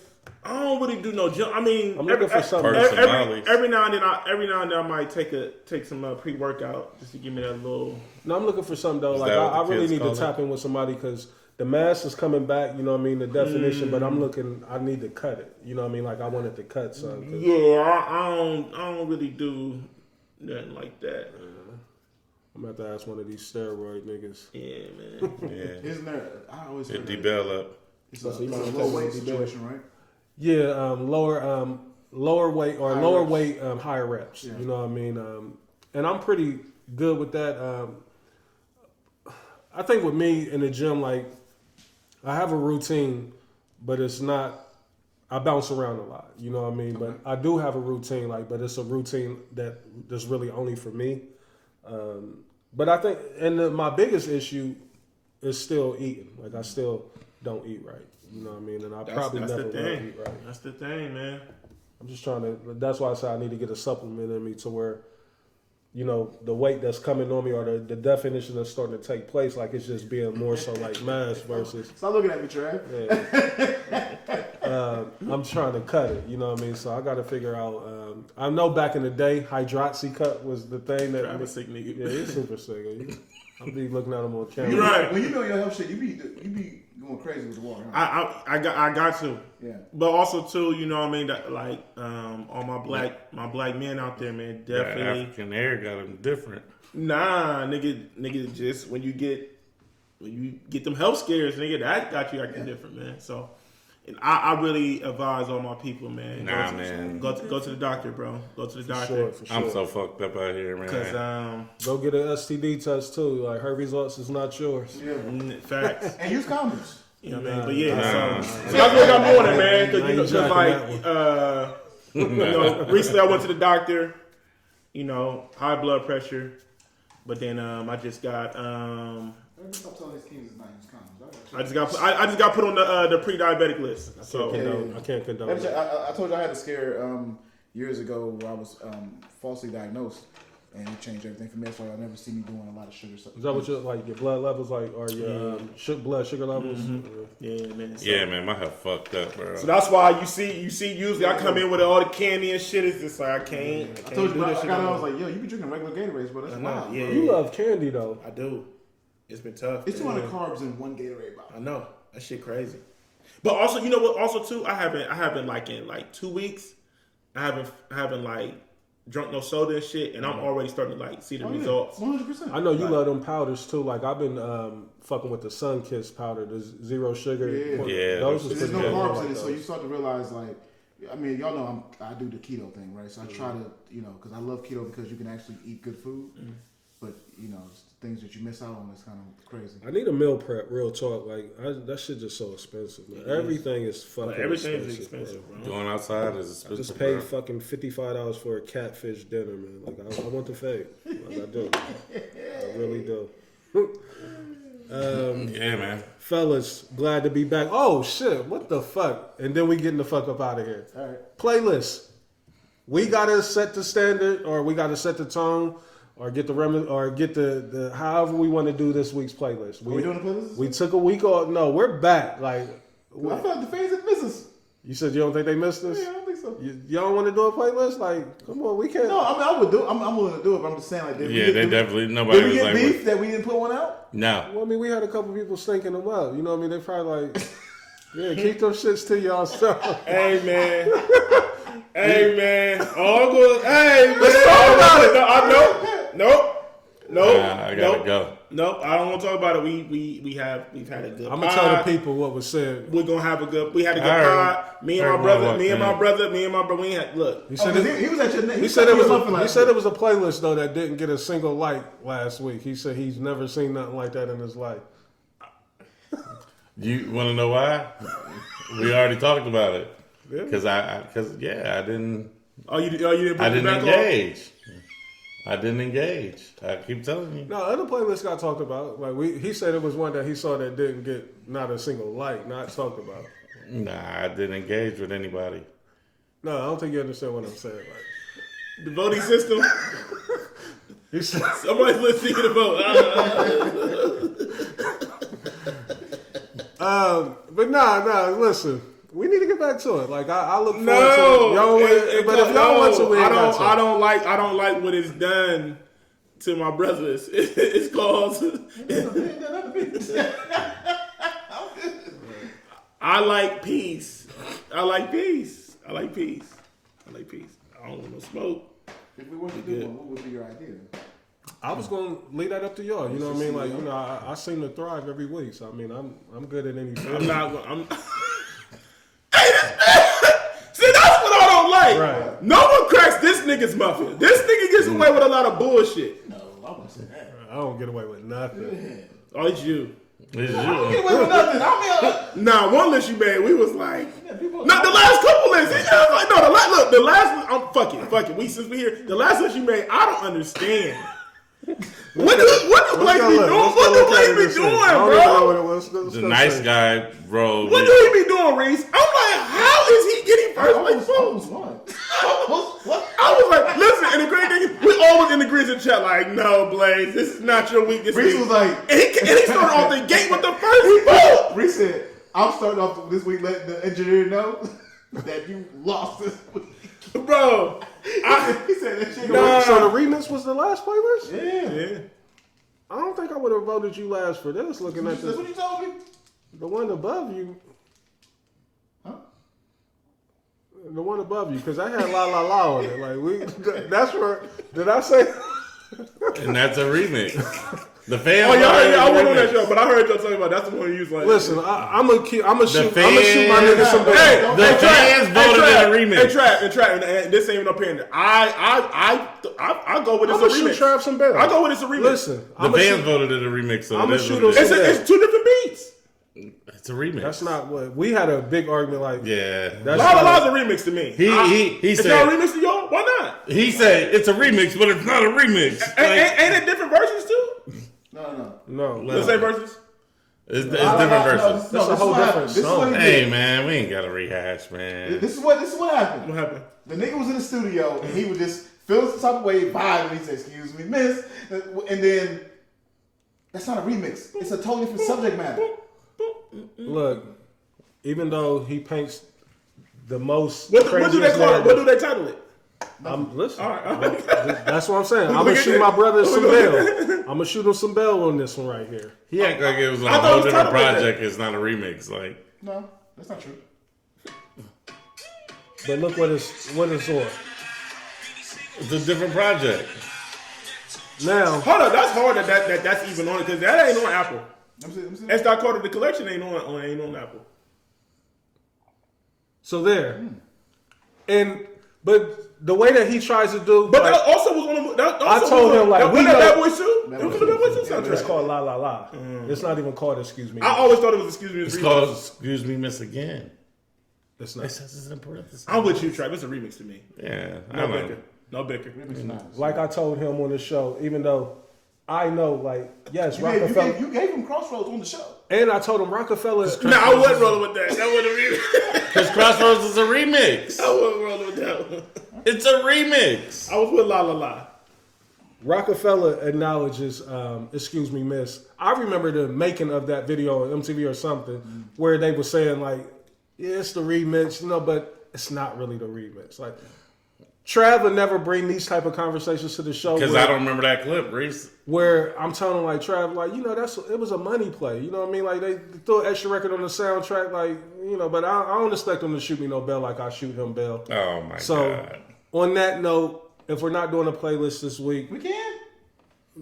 I don't really do no gym. I mean, I'm looking for something. Every now and then, I might take some pre-workout just to give me that little. No, I'm looking for something though. Like I really need to tap in with somebody because the mass is coming back. You know what I mean? The definition, but I need to cut it. You know what I mean? Like I wanted to cut something. Yeah, I don't really do nothing like that. I'm gonna have to ask one of these steroid niggas. Yeah, man. Yeah. Isn't there? I always heard Hit D-Bell up. It's a low weight situation, right? Yeah, lower weight or lower weight, higher reps. Yeah. You know what I mean? And I'm pretty good with that. I think with me in the gym, like I have a routine, but it's not. I bounce around a lot. You know what I mean? But I do have a routine, but it's a routine that's really only for me. But I think, my biggest issue is still eating. Like I still don't eat right. You know what I mean? And I probably never will eat right. That's the thing, man. I'm just trying to. That's why I say I need to get a supplement in me to where, you know, the weight that's coming on me or the definition that's starting to take place, like it's just being more so like mass versus. Stop looking at me, Trav. Yeah. I'm trying to cut it. You know what I mean? So I got to figure out. I know back in the day, Hydroxy cut was the thing that. I'm a sick nigga. Yeah, he's super sick. I'll be looking at him on camera. You're right. When you know your health shit, you be going crazy with the water. Huh? I got to. Yeah. But also too, you know what I mean? That, like all my black men out there, man, definitely. Yeah, African air got them different. Nah, nigga, just when you get them health scares, nigga, that got you acting different, man. So, and I really advise all my people, man. Go to the doctor, bro. Go to the doctor. For sure. I'm so fucked up out here, man. Cause go get an STD test too. Like her results is not yours. Yeah. Facts. And use condoms. You know what I mean? But yeah, so that's what I'm doing, man. Because you know, recently I went to the doctor. You know, high blood pressure, but then I just got Stop telling these kids not use condoms. I just got put on the pre-diabetic list. So I can't condone that. I told you I had a scare years ago where I was falsely diagnosed, and it changed everything for me. That's why y'all never see me doing a lot of sugar stuff. Is that what your blood levels like, or your blood sugar levels? yeah, man. So, yeah, man, my health fucked up, bro. So that's why you see usually I come in with all the candy and shit. It's just like I can't. I told you, I was like, yo, you be drinking regular Gatorades, but that's wild. Yeah, you love candy though. I do. It's been tough. It's 200 carbs in one Gatorade bottle. I know that shit crazy. But also, you know what? Also, too, I haven't like in like 2 weeks. I haven't like drunk no soda and shit, and I'm already starting to like see the results. 100%. I know you love them powders too. Like I've been fucking with the Sun Kiss powder, the zero sugar. Yeah, those is There's pretty no good. carbs I like in it, so those. you start to realize like, I mean, y'all know I do the keto thing, right? So I try to, because I love keto because you can actually eat good food, but it's things that you miss out on is kind of crazy. I need a meal prep. Real talk, like that shit just so expensive. Man. Everything is fucking Everything is expensive, expensive, bro. Going outside is I expensive. just paid bro. fucking $55 for a catfish dinner, man. Like I want the fade. Like I do. I really do. Yeah, man. Fellas, glad to be back. Oh shit, what the fuck? And then we getting the fuck up out of here. All right. Playlist. We gotta set the standard, or we gotta set the tone, or get the however we want to do this week's playlist. Are we doing the playlist? We took a week off. No, we're back. Like I feel like the fans have missed us. you said, you don't think they missed us? Yeah, I don't think so. Y'all want to do a playlist? Like, come on, we can't. No, I mean I would do. I'm willing to do it, but I'm just saying like. Did Nobody we was get like, beef that we didn't put one out? no. Well, I mean, we had a couple people stinking them up. You know what I mean? They probably like, yeah, keep them shits to yourself. Hey man, hey man, all good. Hey man, Let's talk about it. Nope. I gotta go. Nope, I don't want to talk about it. We've had a good. I'm gonna tell the people what was said. We're gonna have a good. We had a good I heard- pod. Me and heard my brother. one Me and my thing. brother. We ain't had look. He Oh, said 'cause it, he was at your neck. he said it was a playlist though that didn't get a single like last week. He said he's never seen nothing like that in his life. You want to know why? We already talked about it. Yeah. Because I didn't. You didn't. I didn't back on? engage. I didn't engage. I keep telling you. No, other playlists got talked about. Like he said it was one that he saw that didn't get not a single like, not talked about. Nah, I didn't engage with anybody. No, I don't think you understand what I'm saying. Like, The voting system. he said, Somebody's listening to the vote. but nah, listen. We need to get back to it. Like I look forward to No, it. Y'all but if y'all want to, we ain't got to. I don't like what it's done to my brothers. It's called. I like peace. I like peace. I don't want no smoke. If we were to do one, what would be your idea? I was gonna leave that up to y'all. You know what I mean? Like I seem to thrive every week. So I mean, I'm good at any. I'm not. I'm. See, that's what I don't like. Right. No one cracks this nigga's muffin. This nigga gets away with a lot of bullshit. No, I wouldn't say that. I don't get away with nothing. Oh, it's you. It's I don't you. get away with nothing. I mean, Nah, one list you made, we was like, people- not the last couple lists. He just like, no, the last. Fuck it. Since we here, the last list you made, I don't understand. What do Blake be doing? What do Blake be doing, bro? The nice guy, bro. What do he be doing, Reese? I'm like, how is he getting first place votes? I was like, listen, and the great thing is, we always in the greens in chat, like, no, Blaze, this is not your week. This Reese week. was like, and he started off the gate with the first vote. Reese said, I'm starting off this week letting the engineer know that you lost this week. Bro, He said that shit. So the remix was the last playlist? Yeah. I don't think I would have voted you last for this. Looking at That's what this, you told me. the one above you, Huh? the one above you, because I had La La La on it. Like that's where. Did I say? And that's a remix. The fans. oh yeah, I went on remix. that show, but I heard y'all talking about that's the one you was like. Listen, I'm gonna shoot my fans- nigga some Hey, bail. The fans voted in a remix. And trap, and this ain't even no pander. I go with I'm it's gonna a shoot remix. Trav some bail. I go with it's a remix. Listen, The fans voted in a remix, so I'ma it is shoot what it them is. It's two different beats. It's a remix. That's not what we had a big argument. Like, Yeah. that's La La not- La's a remix to me. He It's said y'all a remix to y'all? Why not? he said it's a remix, but it's not a remix. Ain't it different versions too? no. The same verses? It's different verses. That's a whole different song. Hey man, we ain't got to rehash, man. This is what happened. What happened? The nigga was in the studio and he would just feel some type of way, vibe, and he said, "Excuse me, miss," and then that's not a remix. It's a totally different subject matter. Look, even though he paints the most What do they craziest call it? narrative, What do they title it? listen, All right. that's what I'm saying. I'm gonna at shoot that. my brother some bail. I'm gonna shoot him some bail on this one right here. He act like it was on I a thought it whole was different titled like that. project. It's not a remix. Like No, that's not true. But look what it's on. It's a different project. Now, Hold up, that's hard that's even on it because that ain't on Apple. Let me see. X. Carter the collection ain't on Apple. so there, but the way that he tries to do, But like, that also was on the. I told him, like, we we know- Bad Boys too. Bad It was Boys on the Bad Boys 2 2. soundtrack. it's called La La La. It's not even called Excuse Me. I always thought it was Excuse Me. It's remix. called Excuse Me, Miss Again. It's It not. says it's in parentheses. I'm with you, Trav. It's a remix to me. Yeah, I No know. bicker. No bicker. Remix nice. Like I told him on the show, even though I know, like, yes, You Rockefeller, gave him Crossroads on the show. and I told him Rockefeller. No, I wasn't rolling with that. That wasn't a remix. Because Crossroads is a remix. I wasn't rolling with that one. It's a remix. I was with La La La. Rockefeller acknowledges, excuse me, miss. I remember the making of that video on MTV or something where they were saying, like, yeah, it's the remix, but it's not really the remix. Like, Trav would never bring these type of conversations to the show. Because I don't remember that clip, Reese. Where I'm telling him, like, Trav, like, it was a money play. You know what I mean? Like, they threw an extra record on the soundtrack, like, but I don't expect them to shoot me no bell like I shoot him bell. Oh, my So, God. on that note, if we're not doing a playlist this week, We can.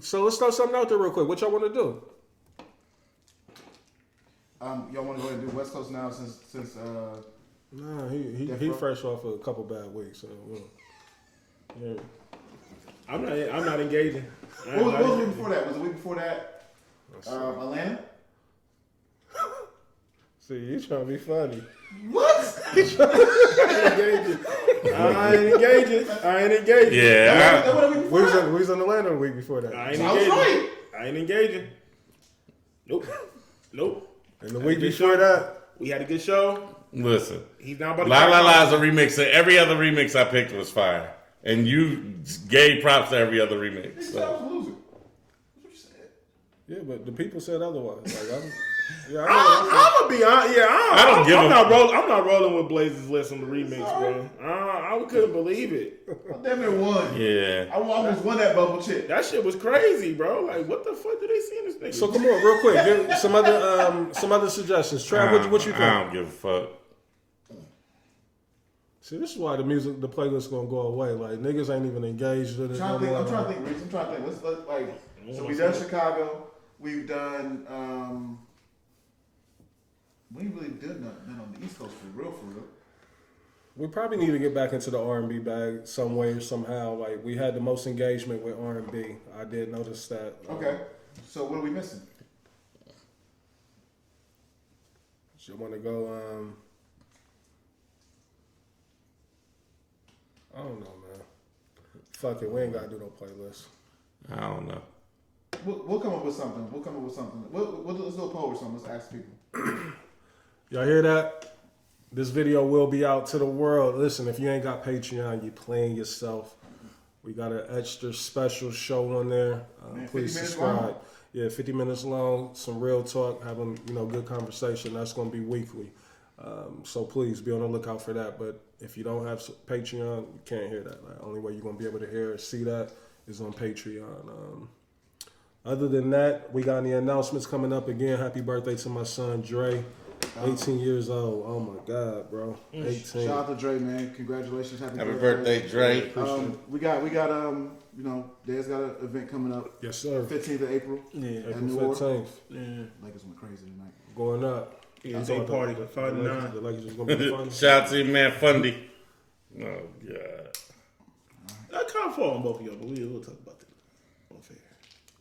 so let's throw something out there real quick. What y'all want to do? Y'all want to go ahead and do West Coast now since Nah, he Definitely. fresh off a couple bad weeks. So, yeah. I'm not engaging. what was the week before that? Was the week before that Atlanta? See, you trying to be funny. What? I ain't engaging. Yeah. That was the week We before that. was in Atlanta the week before that. I ain't I was engaging. right. I ain't engaging. Nope. And the week before that, We had a good show. Listen. He's now about to La La La is a remix. And every other remix I picked was fire. And you gave props to every other remix. You said So. I was a loser. That's what you said. yeah, but the people said otherwise. Like, I I'm gonna be honest. Yeah, I don't give I'm a- not rolling with Blaze's list on the remix, bro. I couldn't believe it. I damn near won. Yeah. I almost won that bubble chip. That shit was crazy, bro. Like, what the fuck did they see in this nigga? so come on, real quick, give some other suggestions. Trav, what you think? I don't give a fuck. See, this is why the playlist gonna go away. Like, niggas ain't even engaged in it. I'm trying no to more. think, Reese. I'm trying to think. Let's like. So we've done Chicago. We've done. We ain't really done nothing on the East Coast for real. We probably need to get back into the R&B bag some way or somehow. Like, we had the most engagement with R&B. I did notice that. Okay. So what are we missing? You want to go? I don't know, man. Fuck it, we ain't gotta do no playlist. I don't know. We'll come up with something. Let's do a poll or something. Let's ask people. Y'all hear that? This video will be out to the world. Listen, if you ain't got Patreon, you playing yourself. We got an extra special show on there. Man, Please 50 minutes subscribe. long. Yeah, 50 minutes long. Some real talk, having good conversation. That's going to be weekly. So please be on the lookout for that. But if you don't have Patreon, you can't hear that. The only way you're going to be able to hear or see that is on Patreon. Other than that, we got any announcements coming up again. Happy birthday to my son, Dre. 18 years old. Oh, my God, bro. 18. Shout out to Dre, man. Congratulations. Happy birthday, Dre. We got Dad's got an event coming up. Yes, sir. 15th of April. Yeah. At New April Orleans. 15th. Yeah. Lakers went crazy tonight. Going up. Yeah, day party. The 5-9. Lakers is going to be fun. Shout out to your man Fundy. Oh, God. I kind of fall on both of y'all, but we'll talk about that on fair.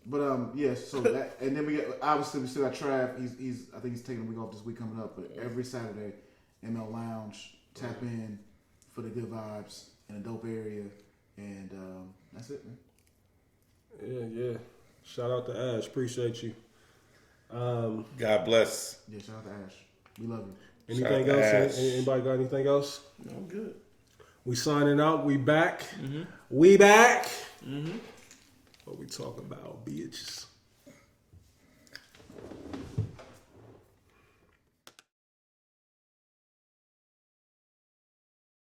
But so that, and then we still got Trav. I think he's taking a week off this week coming up. But every Saturday, ML Lounge, tap in for the good vibes in a dope area, and that's it, man. Yeah. Shout out to Ash. Appreciate you. God bless. Yeah, shout out to Ash. We love you. Anything Shout out to else? Ash. Anybody got anything else? No, I'm good. We signing out. We back. We back. What we talking about, bitches?